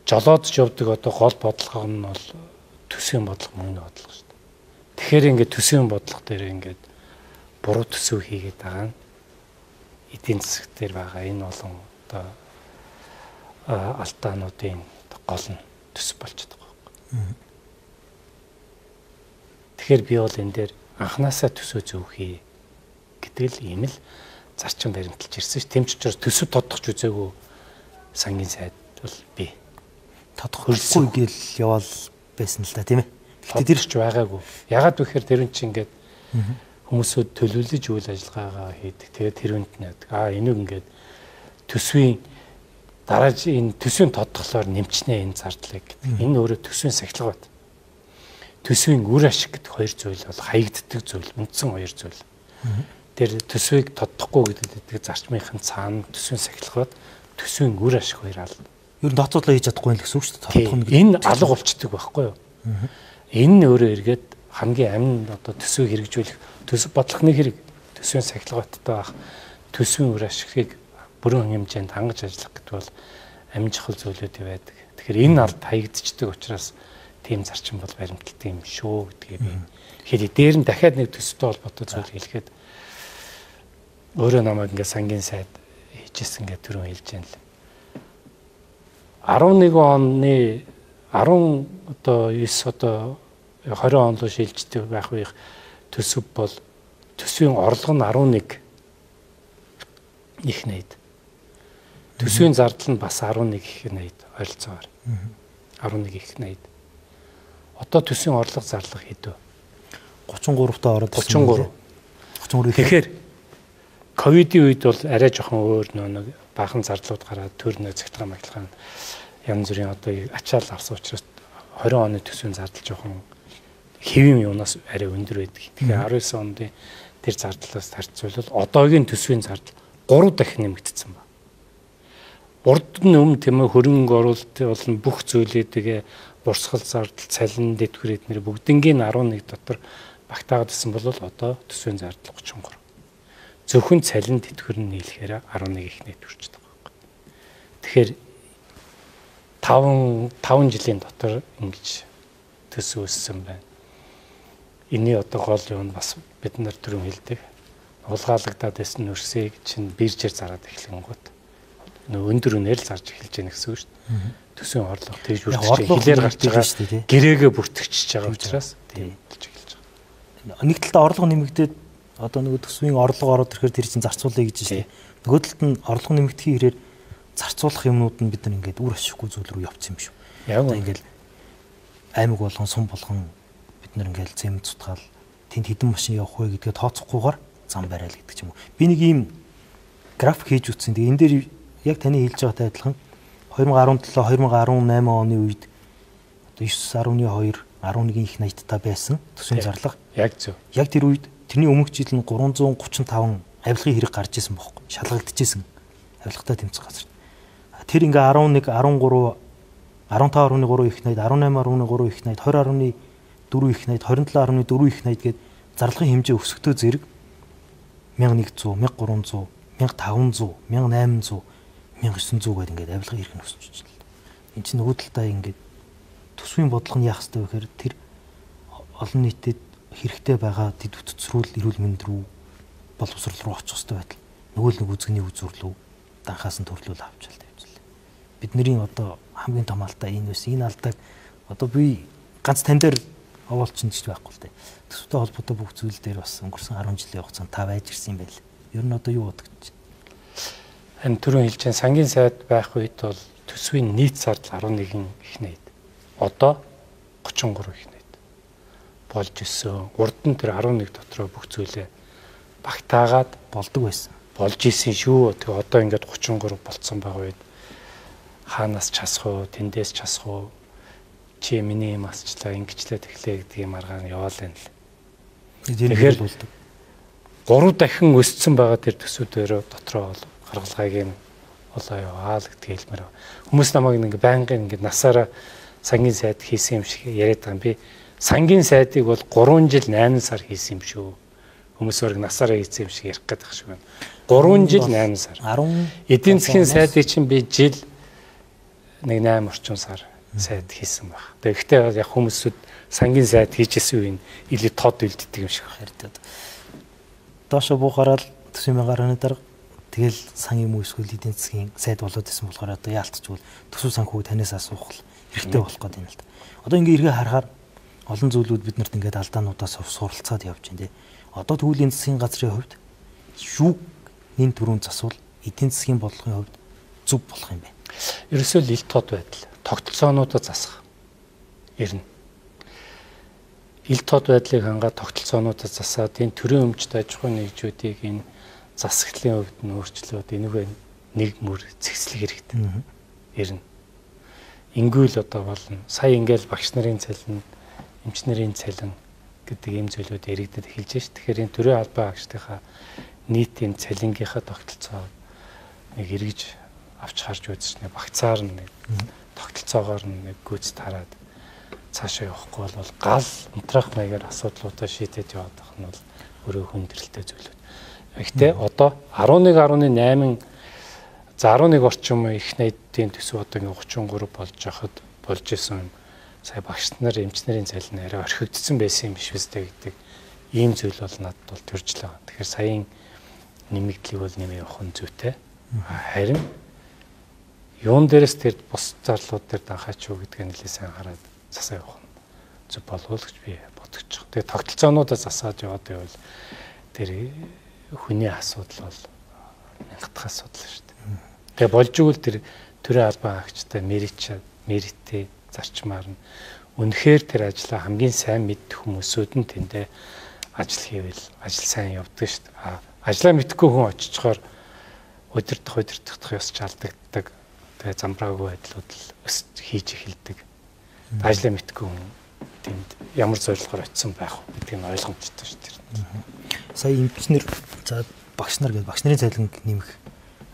Жолоодж явдаг одоо гол бодлого нь бол төсвийн бодлого мөн бодлого шүү дээ. Тэгэхээр ингээд төсвийн бодлого дээр ингээд буруу төсөв хийгээд байгаа нь эдийн засаг дээр байгаа энэ олон одоо алдаануудын гол нь төсөв болчиход байгаа юм. Тэгэхээр би бол энэ дээр анханасаа төсөө зөв хий гэдэг л ийм л зарчим баримталж ирсэн ш. Тэмч учраас төсөв тодтогч үзээгүй сангийн сайд бол би тодтохгүй гэл яваал байсан л да тийм ээ. Гэтэ тэр ч байгаагүй. Ягаад вэ гэхээр тэр нь чинь ингээд хүмүүсүүд төлөвлөж үйл ажиллагаагаа хийдэг. Тэгээд тэр үнд нь энийг ингээд төсвийн дарааж энэ төсвийн тодтоглоор нэмчнэ энэ зардлыг гэдэг. Энэ өөрөө төсвийн сахилга бат. Төсвийн үр ашиг гэдэг хоёр зүйл бол хаягддаг зүйл, үндсэн хоёр зүйл. Тэр төсвийг тодтохгүй гэдэг зарчмынхын цаана төсвийн сахилга бат, төсвийн үр ашиг хоёр аль. Ер нь доцоодлоо хийж чадахгүй юм л гэсэн үг шүү дээ. Тодтох нь энэ алга болчдөг байхгүй юу? Энэ нь өөрөө эргээд хамгийн амин одоо төсвийг хэрэгжүүлэх, төсөв бодлохны хэрэг, төсвийн сахилга баттай байх, төсвийн үр ашигыг бүрэн хэмжээнд хангаж ажиллах гэдэг бол амин чухал зүйлүүд байдаг. Тэгэхээр энэ алд хаягдчихдаг учраас тийм зарчим бол баримталтай юм шүү гэдгийг би хэд дээр нь дахиад нэг төсөвтэй холбоотой зүйл хэлэхэд өөрөө намайг ингээд сангийн сайд хийжсэн гэдэг түрүү хэлж байна л. 11 оны 10 одоо 9 одоо 20 он руу шилждэг байх үеих төсөв бол төсвийн орлого нь 11 их найд. Төсвийн зардал нь бас 11 их найд ойролцоогоор. 11 их найд. Одоо төсвийн орлого зарлага хэдв? 33 таа ороод 33. 33. Тэгэхээр ковидын үед бол арай жоохон өөр нэг баахан зардлууд гараад төрнө цагтгаа маглахаа янз бүрийн одоо ачаал авсан учраас 20 оны төсвийн зардал жоохон хэвийн юунаас арай өндөр байдаг. Тэгэхээр 19 онд тэр зардлаас харьцуулбал одоогийн төсвийн зардал 3 дахин нэмэгдсэн ба. Урд нь өмнө тийм ээ хөрөнгө оруулалт болон бүх зүйлээдгээ урсгал зардал, цалин, дэтгэр эднэр бүгднгийн 11 дотор багтаагаад ирсэн бол одоо төсвийн зардал 33. Зөвхөн цалин, дэтгэр нь нийлэхээр 11 их найд хүрчдэг байгаа. Тэгэхээр 5 жилийн дотор ингэж төсөв өссөн байна. Эний одоо гол юм бас бид нар түрүүн хэлдэг. Улгаалагдаад байсан нөрсийг чинь биржээр зараад эхлэнгүүт өндөр үнээр л зарж эхэлж яах гэсэн үг шүү дээ. Төсвийн орлого тэгж бүртгэж хилээр гарч байгаа гэрээгээ бүртгэж байгаа учраас тийм болж эхэлж байгаа. Нэг талдаа орлого нэмэгдээд одоо нөгөө төсвийн орлого ороод ирэхээр тэр чинь зарцуулъя гэж шүү дээ. Нөгөө талд нь орлого нэмэгдэхийн хэрээр зарцуулах юмнууд нь бид нар ингээд үр ашиггүй зүйл рүү явцсан юм шүү. Яг ингээд аймаг болгон сум болгон бид нар ингээд зэм цутгаал тэнд хэдэн машин явах вэ гэдгээ тооцохгүйгээр зам барайл гэдэг ч юм уу. Би нэг ийм график хийж үтсэн. Тэгээ энэ дээр яг таны хэлж байгаатай адилхан 2017 2018 оны үед одоо 9.2 11 их найдтай байсан төсвийн зарлага. Яг зөв. Яг тэр үед тэрний өмнөх жил нь 335 авилгын хэрэг гарч исэн бохоо. Шалгагдчихсэн. Авилгатай тэмцэх газар. Тэр ингээ 11 13 15.3 их найд 18.3 их найд 20.4 их найд 27.4 их найд гээд зарлагын хэмжээ өсөхдөө зэрэг 1100 1300 1500 1800 1900 гээд ингээд авилгын хэрэг нь өсөж байна. Энд чинь нөгөө талдаа ингээд төсвийн бодлого нь яах ёстой вэ гэхээр тэр олон нийтэд хэрэгтэй байгаа дэд бүтцрүүл эрүүл мэнд рүү боловсрол руу очих ёстой байтал нөгөө л нэг үзэгний үзүүрлүү данхаас нь төрлөөл авч ялтай явуулаа. Бидний одоо хамгийн том алдаа энэ байсан. Энэ алдааг одоо би ганц тань дээр овоолчин гэж байхгүй л дээ. Төсвтэй холбоотой бүх зүйл дээр бас өнгөрсөн 10 жилийн хугацаанд та байж ирсэн юм байл. Ер нь одоо юу бодож байна? Энэ түрүүн хэлж байгаа сангийн сайд байх үед бол төсвийн нийт зардал 11 их найд. Одоо 33 их найд болж өссөн. Урд нь тэр 11 дотроо бүх зүйлээ багтаагаад болдог байсан. Болж исэн шүү. Тэгээ одоо ингээд 33 болцсон байгаа үед хаанаас часах уу, тэндээс часах уу, чи миний юм асчлаа, ингэчлээ тэглээ гэдэг юм аргаар нь яваал байна л. Тэгэхээр 3 дахин өссөн байгаа тэр төсвүүдээр дотроо бол гаргалгаагийн олоо яваа л гэдгийг хэлмээр байна. Хүмүүс намайг ингээ байнгын ингээ насаараа сангийн сайд хийсэн юм шиг яриад байгаа юм. Би сангийн сайдыг бол 3 жил 8 сар хийсэн юм шүү. Хүмүүс өөрөг насаараа хийсэн юм шиг ярих гэдэг шиг байна. 3 жил 8 сар. Эдийн засгийн сайдыг чинь би жил нэг 8 орчим сар сайд хийсэн баг. Тэгэхдээ яг хүмүүсүүд сангийн сайд хийжсэн үеийн илүү тод үлддэг юм шиг харагдаад. доошо буухаараа төсвийн гарааны дарга тэгэл сан юм уу эсвэл эдийн засгийн сайд болоод исэн болохоор одоо яалтчгүй төсөв санхүү танаас асуух хэрэгтэй болох гэдэг юм л да. Одоо ингээ эргээ харахаар олон зүйлүүд бид нарт ингээд алдаануудаас суралцаад явж байна тий. Одоо түүлийн засгийн газрын хувьд шүүг нэн төрүүн засвал эдийн засгийн бодлогын хувьд зөв болох юм байна. Ерөөсөө л ил тод байдал. Тогтолцоонуудаа засах. Ирнэ. Ил тод байдлыг хангаад тогтолцоонуудаа засаад энэ төрийн өмчт аж ахуйн нэгжүүдийг энэ засаглалын хувьд нь өөрчлөөд энэгээ нэг мөр зэгцлэх хэрэгтэй. Ирнэ. Ингүүл одоо болно. Сая ингээл багш нарын цалин, эмч нарын цалин гэдэг ийм зүйлүүд яригдад эхэлж байна шүү. Тэгэхээр энэ төрийн албан хаагчдынхаа нийтийн цалингийнхаа тогтолцоо нэг эргэж авч харж үзснээр багцаар нэг тогтолцоогоор нэг гүйц тараад цаашаа явахгүй бол гал унтрах маягаар асуудлуудаа шийдээд явах нь бол өөрөө хүндрэлтэй зүйлүүд. Гэхдээ одоо 11.8 за 11 орчим их найдын төсөв одоо 33 болж байхад болж исэн юм. Сая багш нар эмч нарын цалин арай орхигдсон байсан юм биш үстэй гэдэг ийм зүйл бол надад бол төрж л байгаа. Тэгэхээр саяын нэмэгдлийг бол нэмээ явах нь зүйтэй. Харин юун дээрээс тэр бус зарлууд дээр данхаач юу гэдгийг нэлээд сайн хараад засаа явах нь зөв болов уу гэж би бодож байгаа. Тэгээ тогтолцоонуудаа засаад яваад байвал тэр хүний асуудал бол мянгатах асуудал шүү дээ. Тэгээ болж игэл тэр төрийн албан хаагчтай меритээ зарчмаар нь үнэхээр тэр ажлаа хамгийн сайн мэддэг хүмүүсүүд нь тэндээ ажил хийвэл ажил сайн явдаг шүү дээ. Ажлаа мэдхгүй хүн очичоор удирдах ёс чалдагддаг. Тэгээ замбраагүй байдлууд л хийж эхэлдэг. Ажлаа мэдхгүй хүн тэнд ямар зорилгоор очисон байх вэ гэдгийг нь ойлгомжтой шүү дээ. Сая эмчнэр за багш нар гэдэг багш нарын цалин нэмэх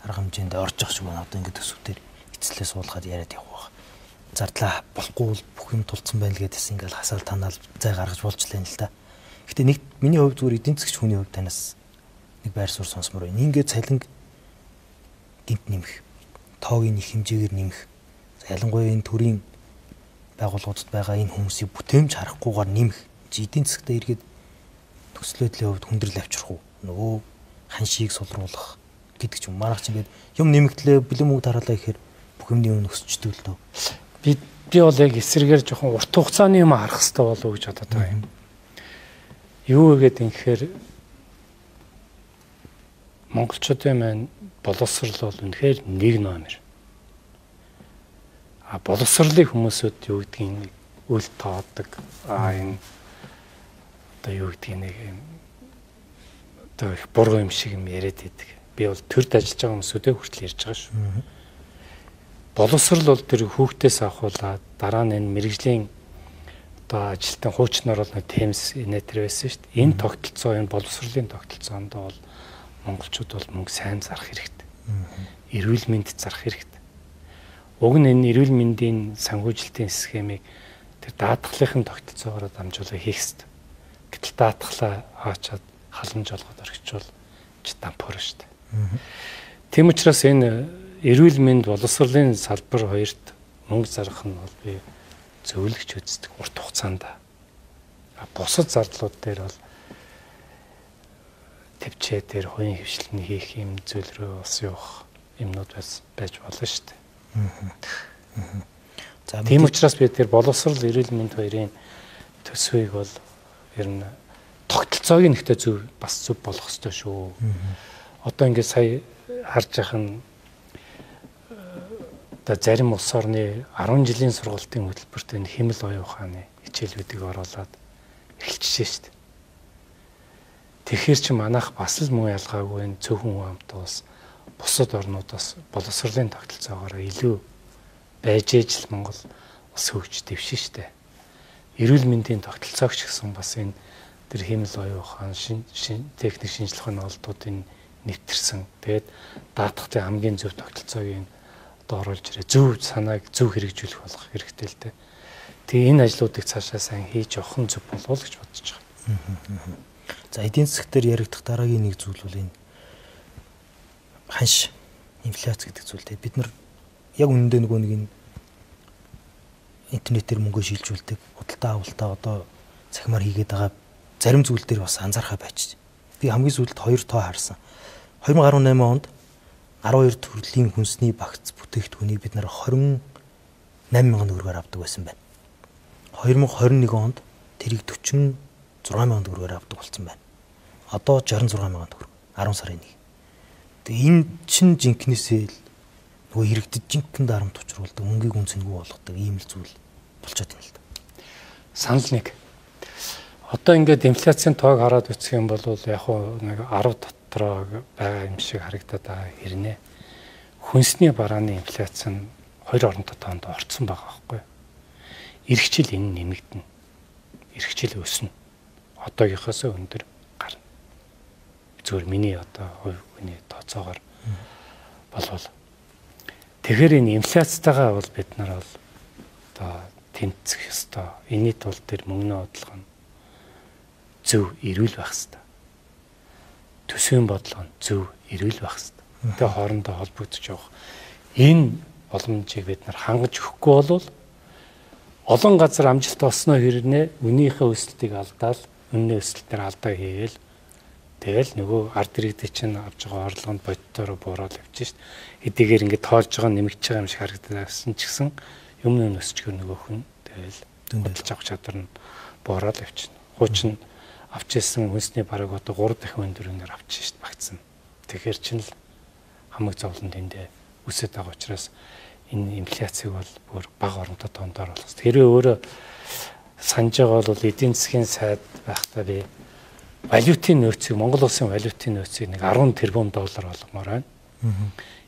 арга хэмжээнд орж явах шиг байна. Одоо ингээд төсөвтөр эцэслээ суулгаад яриад явах. Зардлаа болохгүй бол бүх юм тулцсан байна л гэдээс ингээд хасаал танаал зай гаргаж болж лээ л да. Гэтэ нэг миний хувьд зүгээр эдийн засгч хүний хувьд танаас нэг байр суурь сонсмоор байна. Ингээд цалин гинт нэмэх, тоогийн их хэмжээгээр нэмэх. Ялангуяа энэ төрийн байгууллагуудад байгаа энэ хүмүүсийг бүтээмж харахгүйгээр нэмэх. Эдийн засгтаа эргээд төслөөдлийн хувьд хүндрэл авчрах уу? Нөгөө ханшийг сулруулах гэдэг ч юм. Манайх ч ингээд юм нэмэгдлээ бэлэн мөнгө тараалаа гэхээр бүх юмний өмнө өсчдөг л дөө. Би бол яг эсрэгээр жоохон урт хугацааны юм харах хэрэгтэй болов уу гэж бодоод байгаа юм. Юу вэ гэдэг ингэхээр монголчуудын маань боловсрол бол үнэхээр нэг номер. Боловсролын хүмүүсүүд юу гэдгийг үл тоодог. Энэ одоо юу гэдгийг нэг юм одоо их буруу юм шиг юм яриад идэг. Би бол төрд ажиллаж байгаа хүмүүсүүдээ хүртэл ярьж байгаа шүү. Боловсрол бол тэр хүүхдээс авахуулаад дараа нь энэ мэрэгжлийн одоо ажилтны хуучнаар бол нэг темс инэтэр байсан шүү дээ. Энэ тогтолцоо, энэ боловсролын тогтолцоонд бол монголчууд бол мөнгө сайн зарах хэрэгтэй. Эрүүл мэнд зарах хэрэгтэй. Уг нь энэ эрүүл мэндийн санхүүжилтийн схемийг тэр даатгалын тогтолцоогоор дамжуулах хийх хэрэгтэй. Гэтэл даатгалаа хаачаад халамж олгоод орхичвол дампуурна шүү дээ. Тийм учраас энэ эрүүл мэнд боловсролын салбар хоёрт мөнгө зарах нь бол би зөвлөгч үздэг урт хугацаанд. Бусад зардлууд дээр бол төвчээ дээр хувийн хвшлэн хийх юм зүйл рүү бас явах юмнууд байж болно шүү дээ. За тийм учраас би тэр боловсрол эрүүл мэнд хоёрын төсвийг бол ер нь тогтолцоог нь ихтэй зөв бас зөв болох ёстой шүү. Одоо ингээд сая харж байгаа нь одоо зарим улс орны 10 жилийн сургалтын хөтөлбөрт энэ хэмэл оюун ухааны хичээлүүдийг оруулаад эхэлчихжээ шүү дээ. Тэгэхээр чи манайх бас л муу ялгаагүй энэ цөөхөн хамт бас бусад орнуудаас боловсролын тогтолцоогоор илүү байж ижил Монгол бас хөгж дэвшин шүү дээ. Эрүүл мэндийн тогтолцоогч гэсэн бас энэ тэр хэмэл оюун ухаан техник шинжилгээ олдуудын нэвтэрсэн. Тэгээд даатгахын хамгийн зөв тогтолцоог одоо оруулж ирээ. Зөв санааг зөв хэрэгжүүлэх болох хэрэгтэй л дээ. Тэгээ энэ ажлуудыг цаашаа сайн хийж явах нь зөв болов уу гэж бодож байгаа. За эдийн засгтэр яригдах дараагийн нэг зүйл бол энэ ханш инфляц гэдэг зүйлтэй. Бид нар яг үнэндээ нөгөө нэг энэ интернетээр мөнгө шилжүүлдэг, худалдаа авалтаа одоо цахимаар хийгээд байгаа зарим зүйл дээр бас анзаархаа байж Би хамгийн сүүлд 2 тоо харсан. 2018 онд 12 төрлийн хүнсний багц бүтээгдэхүүнийг бид нар 28 мянган төгрөгөөр авдаг байсан байна. 2021 онд тэрийг 46 мянган төгрөгөөр авдаг болсон байна. Одоо 66 мянган төгрөг 10 сарын 1. Тэгээ энэ чинь жинкнээсээ л нөгөө иргэдэд жинхэнэ дарамт учруулдаг, мөнгийг үнцэнгүй болгодог ийм л зүйл болчиход байна л да. Санал нэг. Одоо ингээд инфляцийн тоог хараад үсэх юм бол яг хуу нэг 10 дотроо байгаа юм шиг харагдаад байгаа хэрнээ. Хүнсний барааны инфляц нь 2 оронтой тоонд орцсон байгаа байхгүй юу? Ирэх жил энэ нэмэгдэнэ. Ирэх жил өснө. Одоогийнхоос өндөр гарна. Зүгээр миний одоо хувь хүний тооцоогоор болвол тэгэхээр энэ инфляцтайгаа бол бид нар бол одоо тэнцэх ёстой. Энэний тулд тэр мөнгөний бодлого нь зөв эрүүл байх ёстой. Төсвийн бодлого нь зөв эрүүл байх ёстой. Тэгээ хоорондоо холбогдож явах. Энэ боломжийг бид нар хангаж өгөхгүй бол олон газар амжилт олсноо хэрнээ үнийхээ өсөлтийг алдаал, үнний өсөлтөөр алдаа хийгээл тэгэл нөгөө ард иргэдэд чинь авж байгаа орлогонд бодтоор буураад явж шít. Хэдийгээр ингээд тоолж байгаа нэмэгдэж байгаа юм шиг харагдсан ч гэсэн юм нь өсчгөр нөгөөх нь тэгэл дөндөлж авах чадвар нь буураад явчихна. Хуучин авч ирсэн хүнсний бараг одоо 3 дахин өндөрөөр авч шít багцсан. Тэгэхээр чинь л хамаг зовлон тэндээ үсэт байгаа учраас энэ инфляцийг бол бүр бага оронтой тоондоор болох. Тэрээ өөрөө санаж байгаа бол эдийн засгийн сайд байхдаа би валютын нөөцийг Монгол улсын валютын нөөцийг нэг 10 тэрбум доллар болгомоор байна.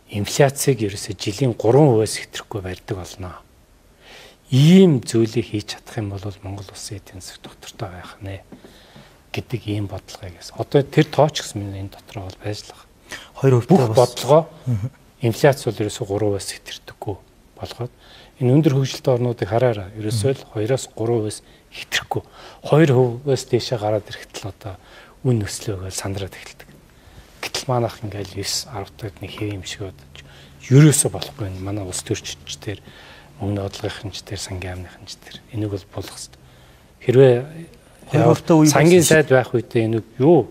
Инфляцийг ерөөсөө жилийн 3%-аас хэтрэхгүй барьдаг болно. Ийм зүйлийг хийж чадах юм бол Монгол улсын эдийн засаг доктортой байх нэ гэдэг ийм бодлогоос. Одоо тэр тооч гэсэн энэ дотор бол байж л байгаа. 2% бүх бодлогоо инфляц бол ерөөсөө 3%-аас хэтэрдэггүй болгоод энэ өндөр хөгжилтэй орнуудыг хараараа ерөөсөө л 2-3%-аас хэтрэхгүй 2%-аас дээшээ гараад ирэхдээ одоо үн өслөөгөө сандраад эхэлдэг. Гэтэл манайх ингээл 9-10-тад нэг хэв юм шиг бодож ерөөсөө болохгүй энэ манай улс төрчч дээр мөнгөний бодлогын ч дээр сангийн амныхын ч дээр энийг бол болох хэрэгтэй. Хэрвээ сангийн сайд байх үедээ энийг юу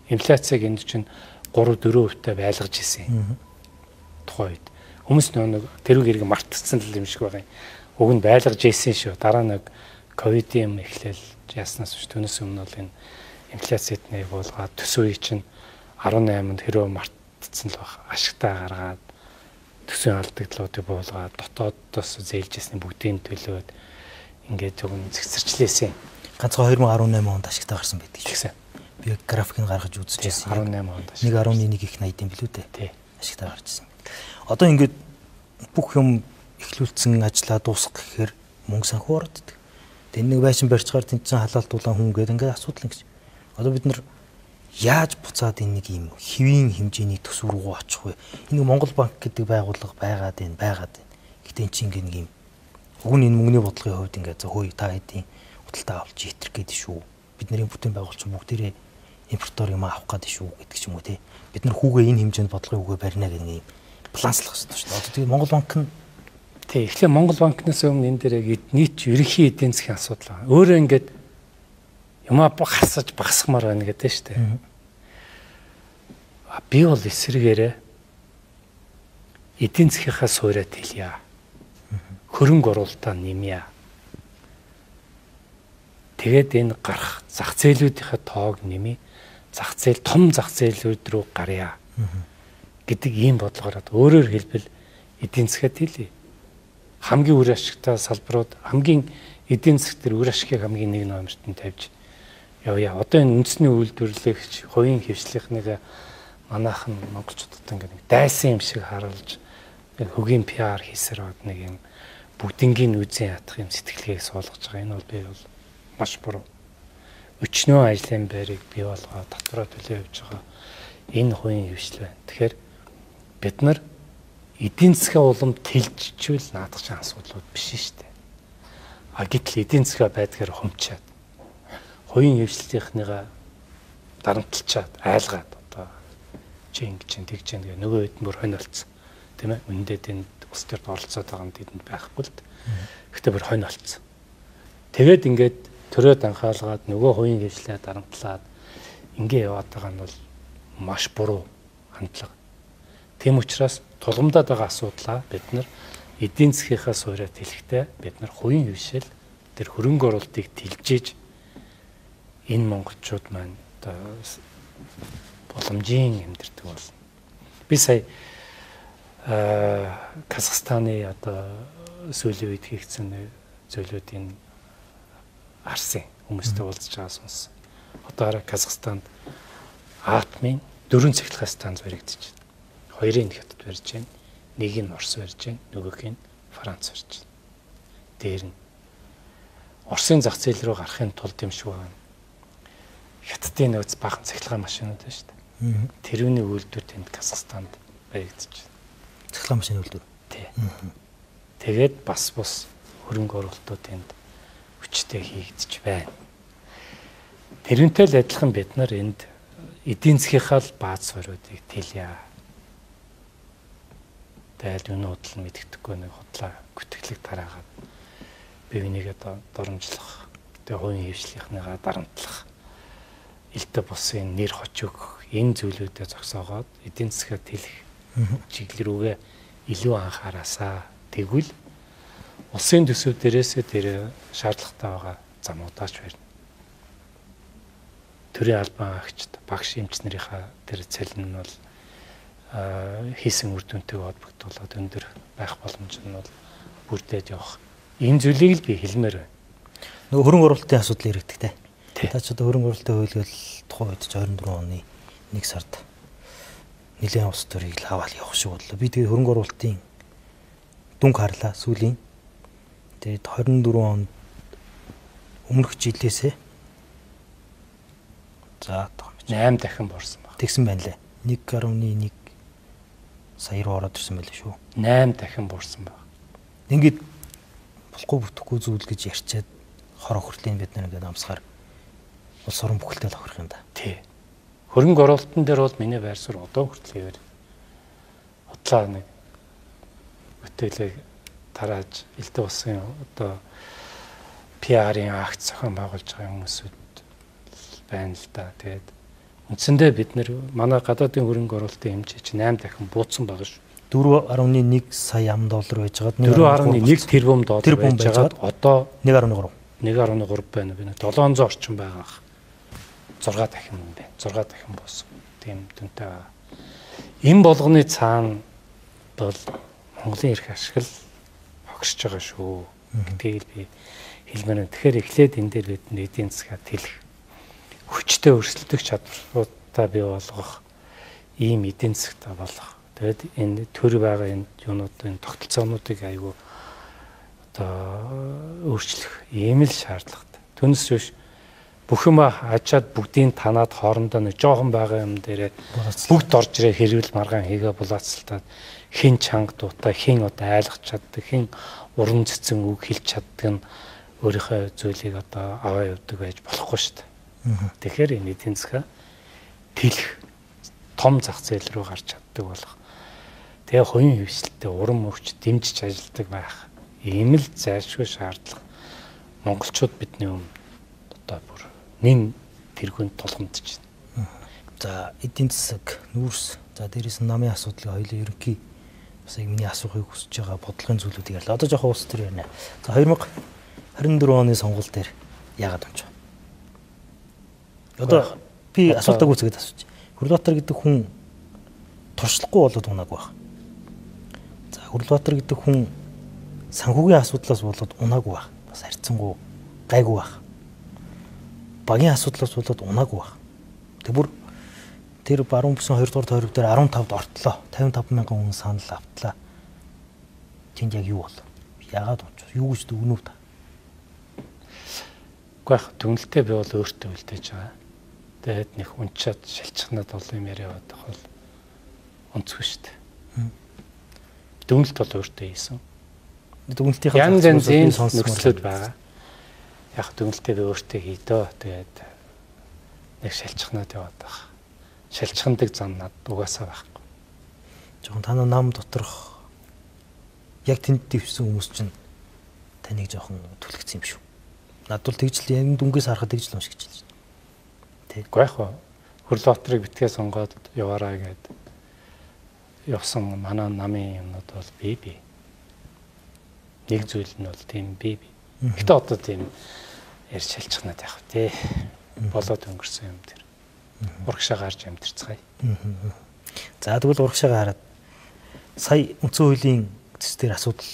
инфляцийг энэ чинь 3-4%-тай байлгаж ирсэн. Тухайд хүмүүс нэг тэрүүг хэрэг мартцсан л юм шиг байгаа юм. Уг нь байлгаж ийсэн шүү. Дараа нэг ковид юм эхлээл яснаас биш түүнээс өмнө бол энэ инфляцид нэг буулгаад төсвийг чинь 18-нд хэрөө мартцсан л баг. Ашигтаа гаргаад төсвийн алдагдлуудыг буулгаад дотоодоос зээлжсэн бүгдийн төлөөд ингээд уг нь зэгцэрчлээсэн. Ганцхан 2018 онд ашигтаа гарсан байдаг гэсэн. Би графикийг гаргаж үзчихсэн. 18 онд ашиг. 1.11 их 80 билүү дээ. Тий. Ашигтаа гарч ирсэн. Одоо ингээд бүх юм эхлүүлсэн ажлаа дуусгах гэхээр мөнгө санхүү ордог. Тэн нэг байшин барьцгаар тэнцэн халаалт дулаан хүн гэдэг ингээд асуудал ингэж. Одоо бид нар яаж буцаад энэ нэг юм хэвийн хэмжээний төсөв рүү очих вэ? Энэ Монгол банк гэдэг байгууллага байгаад байна. Гэтэ энэ чинь ингээд нэг юм уг нь энэ мөнгөний бодлогын хувьд ингээд за хөөе та хэдийн худалдаа авалж итрэх гэдэг шүү. Бидний бүтээн байгуулч бүгдээрээ импортоор юм авах гэдэг шүү гэдэг ч юм уу тий. Бид нар хүүгээ энэ хэмжээнд бодлогын үгээ барина гэдэг нэг планслах хэрэгтэй шүү дээ. Одоо тэгээ Монгол банк нь тий эхлээ Монгол банкнаас өмнө энэ дээр нийт ерөнхий эдийн засгийн асуудал байна. Өөрөө ингээд юмаа хасаж багасгамаар байна гэдэг шүү дээ. Би бол эсрэгээрээ эдийн засгийнхаа суурьад хэлье. Хөрөнгө оруулалтаа нэмье. Тэгээд энэ гарах зах зээлүүдийнхээ тоог нэмье. Том зах зээлүүд рүү гарья гэдэг ийм бодлогоор өөрөөр хэлбэл эдийн засгад хэлье. Хамгийн үр ашигтай салбарууд хамгийн эдийн засаг төр үр ашигыг хамгийн нэг номерт нь тавьж явъя. Одоо энэ үндэсний үйлдвэрлэгч хувийн хвшлийнхнийг манайхан монголчуудад ингээд дайсан юм шиг харуулж хөгийн PR хийсээр бод нэг юм бүгднгийн үзэн ядах юм сэтгэлгээг суулгаж байгаа. Энэ бол би бол маш буруу. Өчнөө ажлын байрыг бий болгоод дотроо төлөө явж байгаа энэ хувийн хвшил байна. Тэгэхээр бид нар эдийн засгийн улам тэлжчихвэл наадах чинь асуудлууд биш шүү дээ. Гэтэл эдийн засгаа байдгаар хумчаад хувийн хвшлийнхныгаа дарамтлчаад айлгаад одоо чи ингэж чинь тэгж чинь гэх нөгөө хэд мөр хонь олцсон тийм ээ. Үнэндээ тэнд улс төрд оролцоод байгаа юм тэнд байхгүй л дээ. Гэхдээ бүр хонь олцсон. Тэгээд ингээд төрөөд анхаалгаад нөгөө хувийн хвшлээ дарамтлаад ингээ яваад байгаа нь бол маш буруу хандлага. Тийм учраас тулгамдаад байгаа асуудлаа бид нар эдийн засгийнхаа суурьад хэлэхдээ бид нар хувийн хөвшил тэр хөрөнгө оруулалтыг тэлжээж энэ монголчууд маань одоо боломжийн амьдардаг болно. Би сая Казахстаны одоо сүүлийн үед хийгдсэн зүйлүүдийн харсан хүмүүстэй уулзж байгаа сонс. Одоо Казахстанд атомын 4 цахилгаан станц баригдаж байна. Хоёрын хятад барьж байна. Нэг нь Орос барьж байна. Нөгөөх нь Франц барьж байна. Дээр нь Оросын зах зээл рүү гарахын тулд юм шиг байна. Хятадын нөөц бахан цахилгаан машинууд байна шүү дээ. Тэрүүний үйлдвэр тэнд Казахстанд баригдаж байна. Цахилгаан машины үйлдвэр. Тий. Тэгээд бас хөрөнгө оруулалтууд тэнд хүчтэй хийгдэж байна. Тэрнтэй л адилхан бид нар энд эдийн засгийнхаа бааз суурьуудыг тэлье. Тэгэл юунууд л мэддэхгүй нэг худлаа гүтгэлэг тараагаад бие бинийгээ доромжлох, тэгээ хувийн хвшлийнхныгаа дарамтлах, элдэ бусын нэр хоч өгөх энэ зүйлүүдэд зогсоогоод эдийн засгаа тэлэх чиглэл рүүгээ илүү анхаараасаа тэгвэл улсын төсөв дээрээсээ тэр шаардлагатай байгаа замуудаач барьна. Төрийн албан агчид, багш эмчнэрийнхаа тэр цалин нь бол хийсэн үр дүнтэйг холбогдуулаад өндөр байх боломж нь бол бүрдээд явах. Энэ зүйлийг л би хэлмээр байна. Нөгөө хөрөнгө оруулалтын асуудал иргэдэг те. Та ч одоо хөрөнгө оруулалтын хуулиул тухайн үед 24 оны 1 сард нэлээд ус төрийг л аваад явах шиг бодлоо. Би тэгээ хөрөнгө оруулалтын дүнг харлаа сүүлийн. Тэгээд 24 онд өмнөх жилээсээ за 8 дахин борсон баг. Тэгсэн байна лээ. 1.1 сая руу ороод ирсэн байлээ шүү. 8 дахин борсон баг. Ингээд болохгүй бүтэхгүй зүйл гэж ярьчаад хор охирлын бид нар ингээд амсгаар улс орон бүхэлдээ л охирох юм да. Тий. Хөрөнгө оруулалтын дээр бол миний байр суурь одоо хүртэл хэвээр худлаа нэг бүтээлэг тарааж элдэ усын одоо PR-ийн акц зохион байгуулж байгаа хүмүүсүүд байна л да. Тэгээд үндсэндээ бид нэр манай гадаадын хөрөнгө оруулалтын хэмжээ чинь 8 дахин буутсан байгаа шүү. 4.1 сая $4 байж байгаад 4.1 тэрбум доллар байж байгаад одоо 1.3 байна. Би 700 орчим байгаа. 6 дахин юм байна. 6 дахин буусан. Тийм дүнтэй байгаа. Энэ болгоны цаана бол Монголын эрх ашигла хогсож байгаа шүү. Гэдгийг би хэлмээр байна. Тэгэхээр эхлээд энэ дээр бид эдийн засгаа тэлэх хүчтэй өрсөлдөх чадваруудаа бий болгох, ийм эдийн засгтаа болгох. Тэгээд энэ төр байгаа энэ юунуудын тогтолцоонуудыг аягүй одоо өөрчлөх ийм л шаардлагатай. Түүнээс биш бүх юм ачаад бүгдийг танаад хоорондоо нэг жоохон байгаа юм дээрээ бүгд орж ирээ хэрвэл маргаан хийгээ булаацалтаад хин чанга дуутай, хин одоо айлгах чаддаг, хин уран цэцэн үг хэлж чаддаг нь өөрийнхөө зүйлийг одоо аваа явдаг байж болохгүй шүү дээ. Тэгэхээр энэ эдийн засгаа тэлэх том зах зээл рүү гарч чаддаг болох. Тэгээ хувийн хвшилтэд уран мөвч дэмжиж ажилладаг байх. Ийм л зайлшгүй шаардлага. Монголчууд бидний өмнө одоо бүр нэн тэргүүнд тулгамдж байна. За эдийн засаг, нүүрс, за дээрээс нь намын асуудлыг хоёулаа ерөнхий бас яг миний асуухыг хүсэж байгаа бодлогын зүйлүүдийг ярьлаа. Одоо жоохон уус төр ярина. За 2024 оны сонгуул дээр яагаад онч вэ? Одоо би асуултаа гүйцэгээд асууж. Хүрлбаатар гэдэг хүн туршлахгүй болоод унаагүй байх. За Хүрлбаатар гэдэг хүн санхүүгийн асуудлаас болоод унаагүй байх. Бас харьцангуй гайгүй байх. Багийн асуудлаас болоод унаагүй байх. Тэг бүр тэр баруун бүсэн 2 дугаар тойрог дээр 15-д ортлоо. 55 мянган хүн санал автлаа. Тэнд яг юу бол? Яагаад унч? Юу гэж дүгнэв та? Уу яг дүнэлтээ би бол өөртөө үлдээж байгаа. Тэгээд нэг унчаад шилчхнаад олон юм яриад байх бол онцгүй шүү дээ. Дүнэлт бол өөртөө хийсэн. Дүнэлтийн янз янзын нөхцлүүд байгаа. Яг дүнэлтээ би өөртөө хийдөө. Тэгээд нэг шилчхнаад яваад байх. Шилчхандаг зам над угаасаа байхгүй. Жохон танаа нам доторх яг тэнд дэвсэн хүмүүс чинь таныг жоохон түлхсэн юм шүү. Над бол тэгж л яг дүнгээс харахад тэгж л уншигч байна. Тэгэхгүй яг Хөрлөбаатарыг битгээ сонгоод яваарай гэд явсан манай намын юмнууд бол бие. Нэг зүйл нь бол тийм бие. Гэтэ одоо тийм ярьж шалчихнаад яах вэ? Болоод өнгөрсөн юм тэр. Урагшаа гарч амьдэрцгаая. За тэгвэл урагшаага хараад сая үндсэн хуулийн зэс дээр асуудал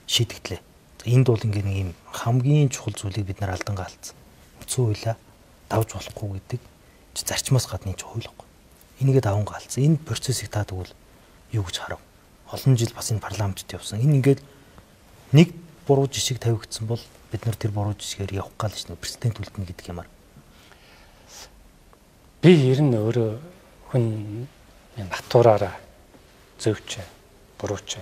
шийдэгдлээ. Энд бол ингээ нэг юм хамгийн чухал зүйлийг бид нар алдангаа алдсан. Үндсэн хуулиа давж болохгүй гэдэг зарчмаас гадны хууль байхгүй. Энийгээ давангаа алдсан. Энэ процессыг та тэгвэл юу гэж харав? Олон жил бас энэ парламентд явсан. Энэ ингээд нэг буруу жишг тавигдсан бол бид нар тэр буруу жишгээр явах гал ш нь президент үлдэнэ гэдэг юмар. Би ер нь өөрөө хүн натураараа зөвч бурууч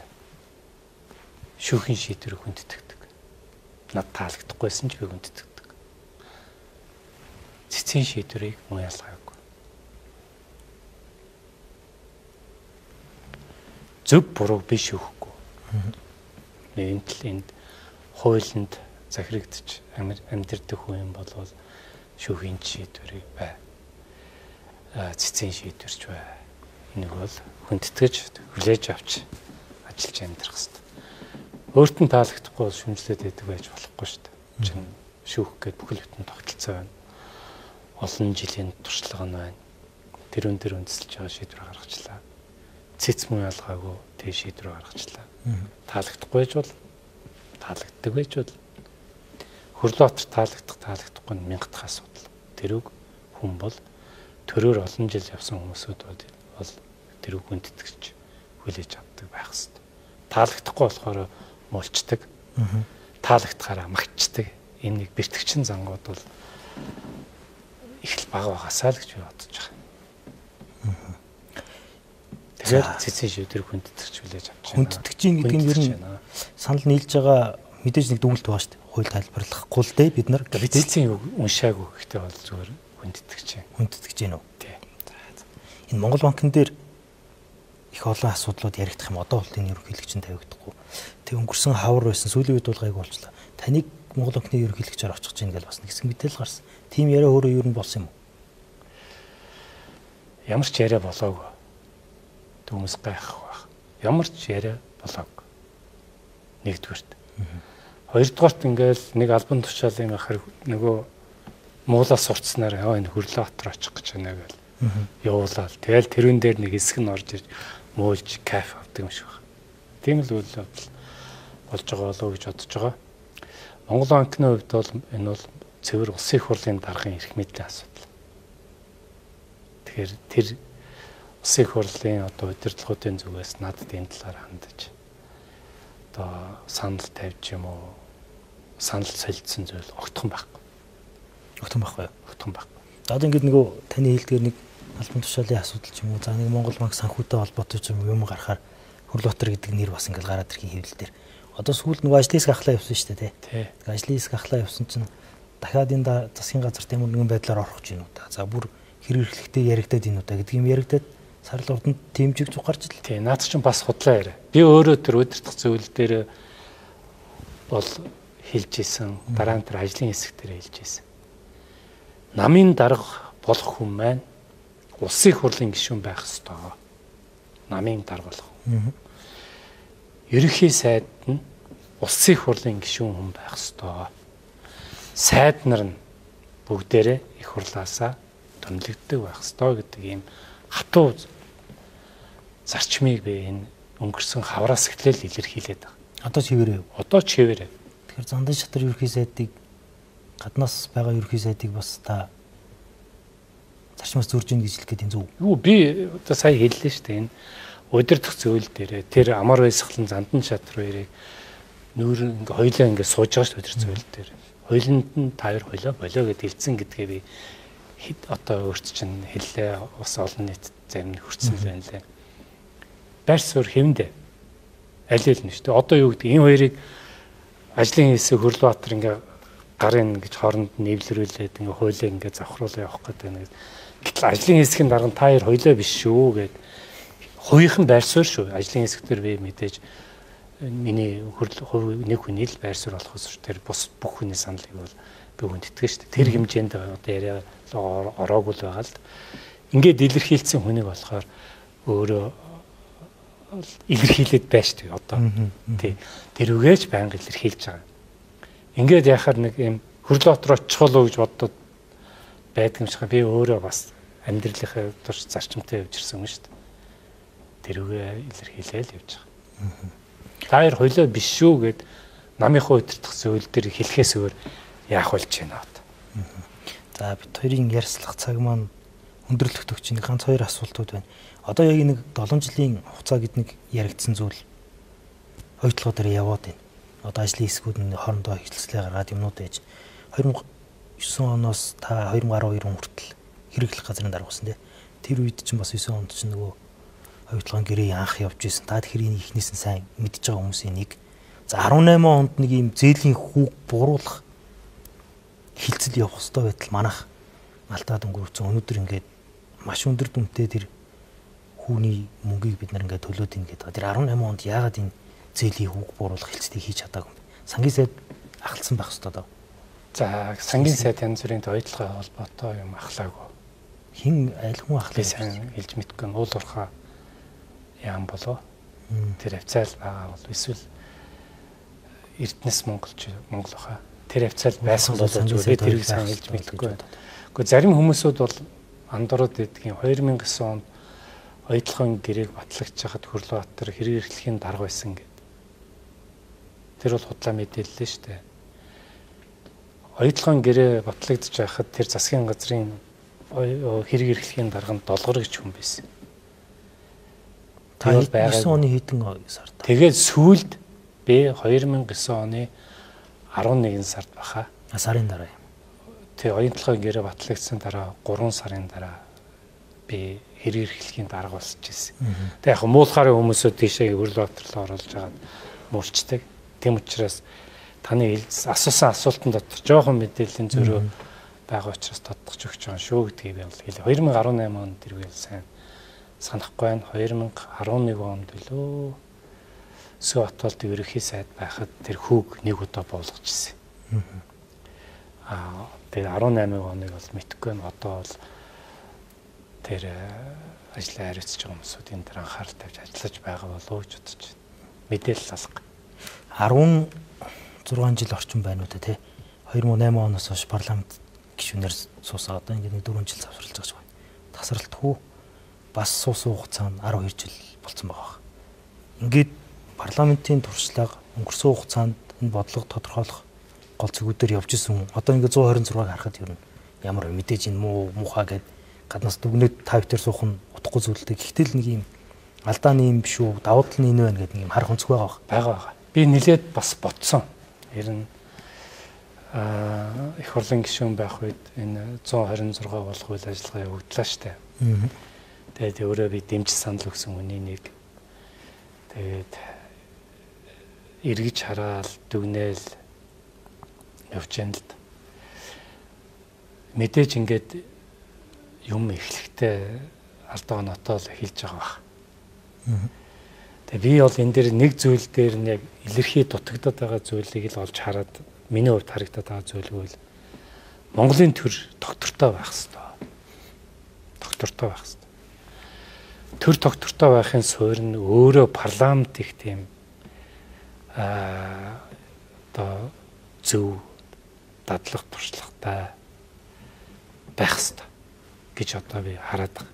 шүүхийн шийдвэрийг хүндэтгдэг. Над таалагдахгүйсэн ч би хүндэтгдэг. Цэцгийн шийдвэрийг муу ялгаагүй. Зөв бурууг би шүүхгүй. Энд хуулинд захирагдчих амьдэрдэг хүн бол шүүхийн шийдвэрийг бай. Цэцгийн шийдвэрч бай. Энийг бол хүндэтгэж хүлээж авч ажиллаж амьдрах хэрэгтэй. Өөрт нь таалагдахгүй бол шүмжлээд байдаг байж болохгүй шүү дээ. Чин шүүх гээд бүхэл бүтэн тогтолцоо байна. Олон жилийн туршлага нь байна. Тэрүүн дээр үндэслэж байгаа шийдвэр гаргачлаа. Цэц муу ялгаагүй тэг шийдвэр гаргачлаа. Таалагдахгүй байж бол таалагддаг байж бол Хөрлөбаатар таалагдахгүй нь мянга дахь асуудал. Тэрүүг хүн бол төрөөр олон жил явсан хүмүүсүүд бол тэрүүг хүндэтгэж хүлээж авдаг байх хэрэгтэй. Таалагдахгүй болохоор муулчдаг. Таалагдахаараа магтчдаг. Энийг бэртгчин зангууд бол их л бага багасаа л гэж би бодож байгаа. Тэгэхээр цэцэн шийдвэр хүндэтгэж хүлээж авч байна. Хүндэтгэж гэдэг нь ер нь санал нийлж байгаа мэдээж нэг дүгнэлт байгаа шүү дээ. Хууль тайлбарлахгүй л дээ бид нар цэцэн уншаагүй гэхдээ бол зүгээр хүндэтгэж байна. Хүндэтгэж гэнэ үү? Тий. Энэ Монгол банкн дээр их олон асуудлууд яригдах юм. Одоо бол энэ ерөнхийлөгч нь тавигдахгүй. Тэг өнгөрсөн хавар байсан сүүлийн үед бол гайг болчлаа. Таныг Монгол банкны ерөнхийлөгчөөр очих гэж ингээл бас нэг хэсэг мэдээлэл гарсан. Тим яриа өөрөө юу нь болсон юм уу? Ямар ч яриа болоогүй. Хүмүүс гайхах байх. Ямар ч яриа болоогүй. Нэгдүгээрт. Хоёрдугаарт ингээл нэг албан тушаалын ахэр нөгөө муулаас сурцснаар энэ Хөрлөбаатар очих гэж байна гэл явуулаад. Тэгэл тэрүүн дээр нэг хэсэг нь орж ирж мөөлж кафе авдаг юм шиг байна. Тийм л үйл явдал болж байгаа болоо гэж бодож байгаа. Монгол банкны хувьд бол энэ бол цэвэр улсын их хурлын даргын эрх мэдлийн асуудал. Тэгэхээр тэр улсын их хурлын одоо удирдлагуудын зүгээс надад энэ талаар хандаж одоо санал тавьж юм уу санал солилцсон зүйл огтхон байхгүй. Огтхон байхгүй. Огтхон байхгүй. За одоо ингээд нөгөө таны хэлдгээр нэг албан тушаалын асуудал ч юм уу за нэг Монгол банк санхүүтэй холбоотой ч юм гарахаар Хөрлөбаатар гэдэг нэр бас ингээд гараад ирэх хэвлэл дээр. Одоо сүүлд нөгөө ажлын хэсэг ахлаа явсан шүү дээ тий. Ажлын хэсэг ахлаа явсан чинь дахиад энэ засгийн газарт ямар нэгэн байдлаар орох гэж байна уу та. За бүр хэрэглэхтэй яригдаад энэ удаа гэдэг юм яригдаад сарлын урданд тэмжиг зүг гарч ирлээ. Тий, наад чинь бас худлаа яриа. Би өөрөө тэр удирдах зөвлөл дээр бол хэлж исэн. Дараа нь тэр ажлын хэсэг дээр хэлж исэн. Намын дарга болох хүн маань улсын их хурлын гишүүн байх ёстой. Намын дарга болох. Ерөнхий сайд нь улсын их хурлын гишүүн хүн байх ёстой. Сайд нар нь бүгдээрээ их хурлаасаа томилогддог байх ёстой гэдэг ийм хатуу зарчмыг би энэ өнгөрсөн хавраас эхлээл илэрхийлээд байгаа. Одоо чивэрээ. Одоо чивэрээ. Тэгэхээр Зандан шатар ерөнхий сайдыг гаднаас байгаа ерөнхий сайдыг бас та зарчмаас зөрж ийн гэж хэлэх гээд энэ зөв. Юу би одоо сая хэллээ шүү дээ. Энэ удирдах зөвлөл дээр тэр амар байсгалан Зандан шатар хоёрыг нүүр ингээ хоёлаа ингээ сууж байгаа шүү удирдах зөвлөл дээр. Хоёланд нь та хоёр хойлоо болоо гэд хэлсэн гэдгээ би одоо өөрт чинь хэллээ. Бас олон нийт зарим нь хүрсэн л байна лээ. Байр суурь хэвэндэ аль аль нь шүү дээ. Одоо юу гэдэг энэ хоёрыг ажлын хэсэг Хөрлөбаатар ингээ гарын гэж хооронд нэвлэрүүлээд ингээ хойлоо ингээ завхруулаа явах гэдэг нэг. Гэтэл ажлын хэсгийн дарга та хоёр хойлоо биш шүү гэд хоёрын байр суурь шүү. Ажлын хэсэг дээр би мэдээж миний нэг хүний л байр суурь болохоос тэр бус бүх хүний саналыг бол би хүндэтгэж шүү дээ. Тэр хэмжээнд одоо яриа ороогүй л байгаа л. Ингээд илэрхийлсэн хүнийг болохоор өөрөө илэрхийлээд байж шүү дээ одоо. Тий. Тэрүүгээж байнга илэрхийлж байгаа. Ингээд яхаар нэг юм хөрл дотроо очихлоо гэж боддод байдаг юм шиг би өөрөө бас амьдралынхаа турш зарчимтай явж ирсэн юм шүү дээ. Тэрүүгээ илэрхийлээл явж байгаа. Та хоёр хойлоо биш шүү гэд намынхаа удирдах зүйл дээр хэлэхээс өөр яах болж байна одоо. За бид хоёрын ярьслах цаг маань өндөрлөх төгч нэг ганц хоёр асуултууд байна. Одоо яг нэг 7 жилийн хугацаа гэд нэг яригдсан зүйл хоёртлогоо дээр яваад байна. Одоо ажлын хэсгүүд нь хоорондоо хэлцлээ гаргаад юмнууд ээж 2009 оноос та 2012 он хүртэл хэрэглэх газрын даргасан тий. Тэр үед чинь бас 9 онд чинь нөгөө хоёртлогын гэрээ анх явж исэн. Та тэрийг ихнээс нь сайн мэдж байгаа хүмүүсийн нэг. За 18 онд нэг юм зээлийн хүүг бууруулах хилцэл явах хэрэгтэй байтал манайх Алдаад өнгөрсөн өнөөдөр ингээд маш өндөр дүнтэй тэр хүүний мөнгийг бид нар ингээд төлөөд ийн гэдэг. Тэр 18 онд яагаад энэ зээлийн хүүг бууруулах хилцлийг хийж чадаагүй юм бэ? Сангийн сайд ахалсан байх хэрэгтэй даа. За сангийн сайд янз бүрийн ойдлогын холбоотой юм ахлаагүй. Хин аль хүн ахлаа сайн хэлж мэдгүй уул уурхаа яам болоо. Тэр хавцаал байгаа бол эсвэл Эрдэнэс Монгол хаа. Тэр хавцаал байсан болоо зүгээр тэрийг сайн хэлж мэдгүй. Гэхдээ зарим хүмүүсүүд бол андуураад идэх 2009 онд ойдлогын гэрээг батлагч хахад Хөрлөбаатар хэрэг эрхлэхийн дарга байсан гэд. Тэр бол худлаа мэдээллээ шүү дээ. Ойдлогын гэрээ батлагдж байхад тэр засгийн газрын хэрэг эрхлэхийн дарганд долгор гэж хүн байсан. Тэр 9 оны хэдэн сард. Тэгээд сүүлд би 2009 оны 11 сард баха. Сарын дараа юм. Тэгээ ойдлогын гэрээ батлагдсан дараа 3 сарын дараа би хэрэг эрхлэхийн дарга болчихж ирсэн. Тэгээ яг муулахаар хүмүүсүүд тийшээ Хөрлөбаатар руу оруулж байгаа муулчдаг. Тэм учраас таны асуусан асуултан дотор жоохон мэдээллийн зөрөө байгаа учраас тодтогч өгч байгаа шүү гэдгийг би бол хэлээ. 2018 онд тэргээл сайн санахгүй байна. 2011 онд билүү Сөв Атолд ерөнхий сайд байхад тэр хүүг нэг удаа буулгаж ирсэн. Тэгээ 18 оныг бол мэдхгүй байна. Одоо бол тэр ажлаа хариуцж байгаа хүмүүсүүд энэ төр анхаарал тавьж ажиллаж байгаа болов уу гэж бодож байна. Мэдээлэл алга. 16 жил орчим байна уу те. 2008 оноос хойш парламент гишүүнээр суусаа одоо ингээд 4 жил завсарлаж байгаа байна. Тасралтгүй бас суусан хугацаа нь 12 жил болцсон байгаа. Ингээд парламентын туршлага өнгөрсөн хугацаанд энэ бодлого тодорхойлох гол зэгүүдээр явж исэн. Одоо ингээд 126-ыг харахад ер нь ямар мэдээж энэ муухай гэд гаднаас дүгнээд тавьтер суух нь утгагүй зүйлтэй. Гэхдээ л нэг юм алдааны юм биш үү, давуу тал нь энэ байна гэдэг нэг юм харах өнцөг байгаа. Би нилээд бас бодсон. Ер нь их хурлын гишүүн байх үед энэ 126 болох үйл ажиллагаа явагдлаа штэ. Тэгээд өөрөө би дэмжиж санал өгсөн хүний нэг. Тэгээд эргэж хараал дүгнээл явж байна л да. Мэдээж ингээд юм эхлэхдээ алдаа оноотой л хэлж байгаа баг. Тэгээ би бол энэ дээр нэг зүйл дээр нэг илэрхий дутагдаад байгаа зүйлийг л олж хараад миний хувьд харагдаад байгаа зүйл үйл Монголын төр доктортой байх хэрэгтэй. Доктортой байх хэрэгтэй. Төр доктортой байхын суурь нь өөрөө парламент их тийм одоо зөв дадлах туршлагатай байх хэрэгтэй гэж одоо би хараад байгаа.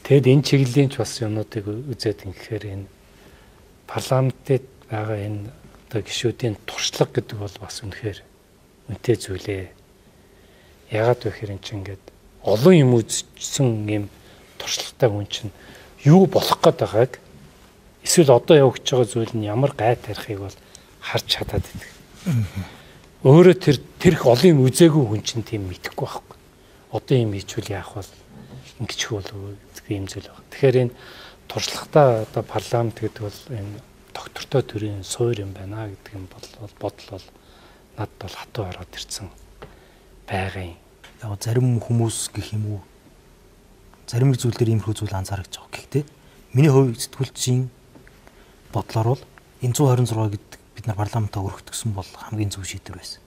Тэгэд энэ чиглэлийн ч бас юмнуудыг үзээд ингэхээр энэ парламентэд байгаа энэ одоо гишүүдийн туршлага гэдэг бол бас үнэхээр үнэтэй зүйлээ. Яагаад вэ гэхээр эн чинь ингээд олон юм үзсэн юм туршлагатай хүн чинь юу болох гээд байгааг эсвэл одоо явагдаж байгаа зүйл нь ямар гай тарихыг бол харж чадаад байдаг. Өөрөө тэр их олон юм үзээгүй хүн чинь тийм мэдэхгүй байхгүй. Одоо юм хийчихвэл яах вэ? Ингэчих болов юм зүйл байна. Тэгэхээр энэ туршлагатай одоо парламент гэдэг бол энэ доктортой төрийн суурь юм байна гэдэг юм бодол бол надад бол хатуу ороод ирсэн байгаа юм. Яг зарим хүмүүс гэх юм уу зарим зүйл дээр иймэрхүү зүйл анзаарч байгаа. Гэхдээ миний хувь сэтгүүлчийн бодлоор бол энэ 126 гэдэг бид нар парламентаа өргөдгсөн бол хамгийн зөв шийдвэр байсан.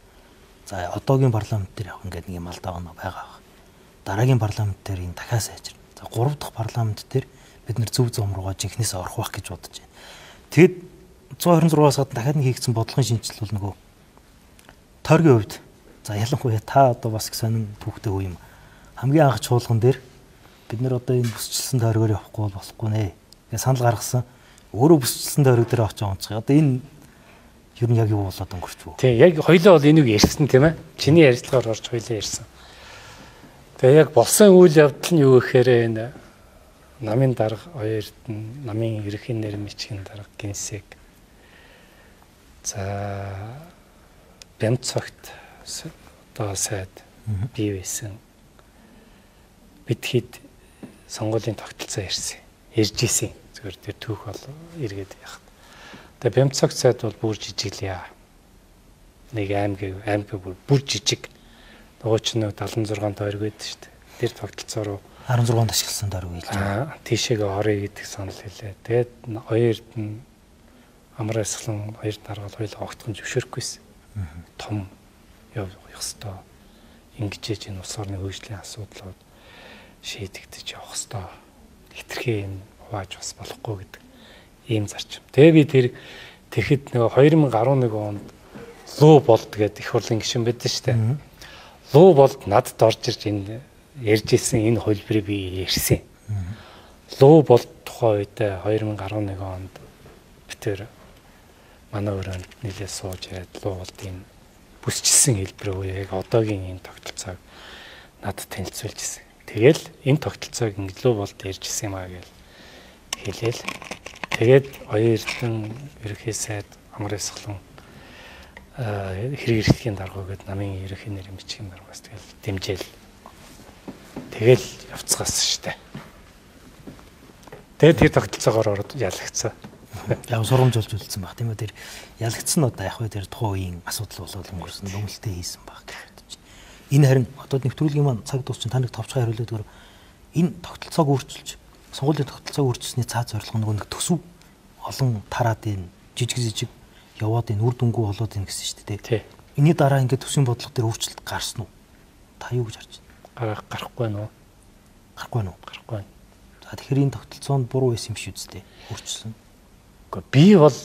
За одоогийн парламент дээр яг ингээд нэг юм алдаа байгаа. Дараагийн парламент дээр энэ дахиад сайжирна. За 3 дахь парламент дээр бид нэр зөв зам руугаа жинхнээс орох байх гэж бодож байна. Тэгэд 126-аас гадна дахиад нэг хийгдсэн бодлогын шинжилэл бол нөгөө тойргийн хувьд за ялангуяа та одоо бас их сонин түүхтэй үе юм. Хамгийн анх чуулган дээр бид нэр одоо энэ бүсчилсэн тойргоор явахгүй болохгүй нэ. Гэ санал гаргасан. Өөрөө бүсчилсэн тойрог дээр очиж онцгой. Одоо энэ ер нь яг юу болоод өнгөрч үү? Тий, яг хоёлоо бол энийг ярьсан тийм ээ. Чиний ярилцлагаар орж хоёлоо ярьсан. Тэгээ яг болсон үйл явдал нь юу гэхээр энэ намын дарга хоёрт нь намын ерөнхий нэрмичгийн дарга генсек. За Бямцогт одоо сайд бий байсан. Бид хэд сонгуулийн тогтолцоо ярьсан. Ярьж исэн. Зөвхөн тэр түүх бол эргээд яхад. Тэгээ Бямцогт сайд бол бүр жижиглээ. Нэг аймаг бүр жижиг. Нөгөө ч нэг 76 тойрог байдаг шүү дээ. Тэр тогтолцоо руу 16-нд ашигласан тойрог хэлж байгаа. Тийшээгээ орё гэдэг санал хэлээ. Тэгээд хоёрд нь амар асгалан хоёр дарга хоёул огтхон зөвшөөрөхгүйсэн. Том явах ёстой. Ингэж энэ улс орны хөгжлийн асуудлууд шийдэгдэж явах ёстой. Хитрхээ энэ хувааж бас болохгүй гэдэг ийм зарчим. Тэгээ би тэгэхэд нэг 2011 онд луу болд гэдэг их хурлын гишүүн байдсан шүү дээ. Луу болд надад орж ирж энэ ярьж исэн энэ хөлбөрийг би ярьсан. Луу болд тухай үед 2011 онд битэр манай өрөөнд нэлээд сууж яриад луу болдын бүсчилсэн хэлбэрөө яг одоогийн энэ тогтолцоог надад танилцуулж ирсэн. Тэгэл энэ тогтолцоог ингэ луу болд ярьж ирсэн юм аа гэж хэлээл. Тэгээд хоёрдын ерөнхий сайд амар асгалан хэрэг эрхлэхийн дарга гэдэг намын ерөнхий нэрмичгийн даргаас тэгэл дэмжээл. Тэгэл явцгаасан штэ. Тэгээд тэр тогтолцоогоор ороод ялагдсан. Яг сурамжуулж үлдсэн баг тийм үү. Тэр ялагдсан одоо яг тэр тухайн үеийн асуудал болоод өнгөрсөн нөмөлтэй хийсэн баг гэж. Энэ харин одоо нэвтрүүлгийн маань цаг дуусчин таныг товчхон хариулдаг энэ тогтолцоог өөрчилж сонгуулийн тогтолцоог өөрчилсөний цаа зорилго нэг төсөв олон тараад энэ жижиг яваад энэ үр дүнгүй болоод ийн гэсэн шүү дээ. Энийний дараа ингээд төсвийн бодлого дээр өөрчлөлт гарсан уу? Та юу гэж харж байна? Гарахгүй нөө. Гарахгүй нөө. Гарахгүй. За тэгэхээр энэ тогтолцоонд буруу байсан юм шүү дээ. Өөрчлсөн. Гэхдээ би бол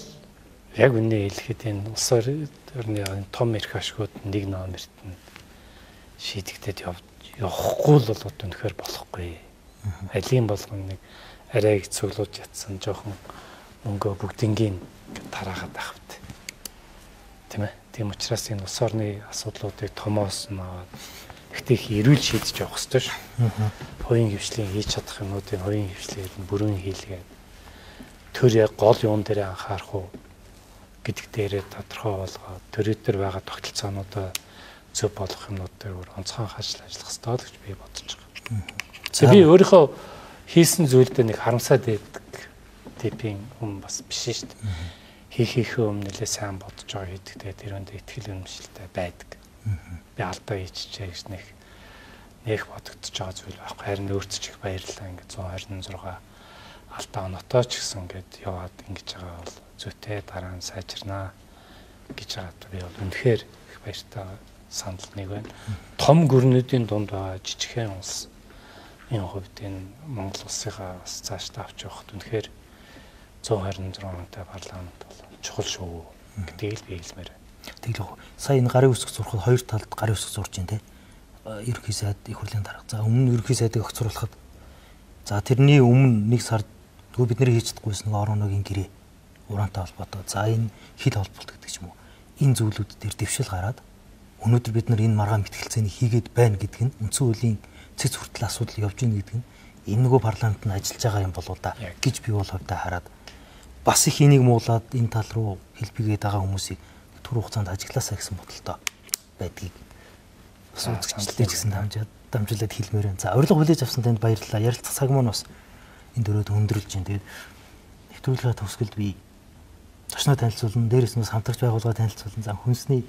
яг үнэ хэлэхэд энэ улс орны том эрх ашгууд нэг номерт нь шийдэгдээд явахгүй л бол үнэхээр болохгүй. Алийн болгоно нэг арайг цуглуулж ятсан жоохон мөнгө бүгднийг тараагаад авт. Тийм ээ. Тийм учраас энэ улс орны асуудлуудыг томоос нь аваад их эрүүл шийдэж явах хэрэгтэй шүү. Хоёрын хвшлийн хийж чадах юмнуудыг хоёрын хвшлээр бүрэн хийлгээд төр яг гол юун дээр анхаарах уу гэдэг дээрээ тодорхой болгоод төрөө төр байгаа тогтолцоонуудаа зөв болгох юмнууд дээр онцгой анхаарал ажиллах хэрэгтэй л гэж би бодож байгаа. За би өөрийнхөө хийсэн зүйлдээ нэг харамсаад байдаг типийн хүн бас биш шүү дээ. Хийхээ өмнө нэлээ сайн бодож байгаа гэдэг. Тэгээд тэр өндөө ихтгэл үнэмшилтэй байдаг. Би алдаа хийчихээ гэж нэх бодогдож байгаа зүйл байхгүй. Харин өөртөө ч их баярлалаа. Ингээд 126 алдаа онотоо ч гэсэн ингээд яваад ингэж байгаа бол зүйтэй дараа нь сайжирнаа гэж байгаа. Би бол үнэхээр их баяртай санал нэг байна. Том гүрнүүдийн дунд байгаа жижигхэн улс энэ хувьд энэ Монгол улсыгаа бас цаашдаа авч явахд үнэхээр 126 онтой парламент бол чухал шүү гэдгийг л би хэлмээр байна. Тэглэх. Сая энэ гарын үсэг зурхад хоёр талд гарын үсэг зурж байна те. Ерөнхий сайд их хурлын дарга. За өмнө ерөнхий сайдыг огцруулахад за тэрний өмнө нэг сард бид нэр хийж чадахгүйс нэг орон нутгийн гэрээ ураантай холбоотой. За энэ хил холболт гэдэг ч юм уу. Энэ зүйлүүд дээр дэвшил гараад өнөөдөр бид нар энэ маргаан мэтгэлцээнийг хийгээд байна гэдэг нь үндсэн хуулийн цэц хүртэл асуудал явж байна гэдэг нь энэ нөгөө парламент нь ажиллаж байгаа юм болоо да гэж би бол хувьдаа хараад бас их энийг муулаад энэ тал руу хэлбигээд байгаа хүмүүсийг түр хугацаанд ажиглаасаа гэсэн бодолтой байдгийг бас үзэгчлээ гэсэн дамжуулаад хэлмээр байна. За урилга хүлээж авсан танд баярлалаа. Ярилцах цаг маань бас энэ дөрөд өндөрлж байна. Тэгээд нэвтрүүлгээ төгсгөлд би зочноо танилцуулна, дээрээс нь хамтрагч байгууллага танилцуулна. За хүнсний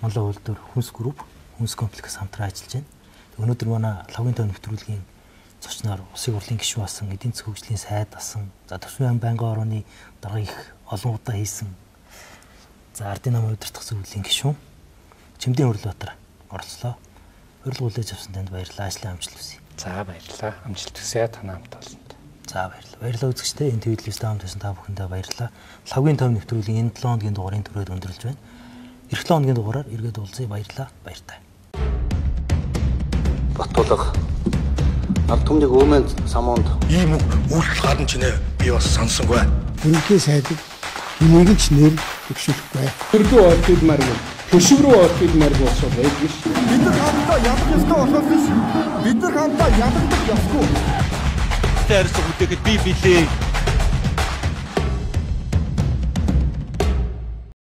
Монголын үйлдвэр хүнс групп, хүнс комплекс хамтран ажиллаж байна. Өнөөдөр манай лавгийн тоо нэвтрүүлгийн зочноор Улсын хурлын гишүүн асан, эдийн засгийн хөгжлийн сайд асан, за төсвийн байнгын орооны дарга их олон удаа хийсэн. За ардын намын удирдах зөвлөлийн гишүүн. Чимдийн Хөрлөбаатар оролцлоо. Урилга хүлээж авсан танд баярлалаа. Ажлын амжилт хүсье. За баярлалаа. Амжилт хүсье танаа хамт олонд. За баярлалаа. Баярлалаа үзэгчдээ энэ твитлээс хамт байсан та бүхэндээ баярлалаа. Лавгийн тав нэвтрүүлгийн энэ 7 хоногийн дугаарыг түрээд өндөрлж байна. Эх 7 хоногийн дугаараар эргээд уулзъя. Баярлалаа. Баяртай. Батулга ард түмнийг өөмөнд самуунд Ийм үйлдэл гарна ч нэ би бас сонсонгүй. Үнэхээр сайдаг энийг ч нэр өгшөхгүй. Хөргөө ордгиймаар төшөв рүү ордгиймаар болсоо байж ш. Бид нар хамтдаа ялах ёстой болохоос биш. Бид нар хамтдаа ялагдах ёсгүй. Тэрс үтэхэд би билээ.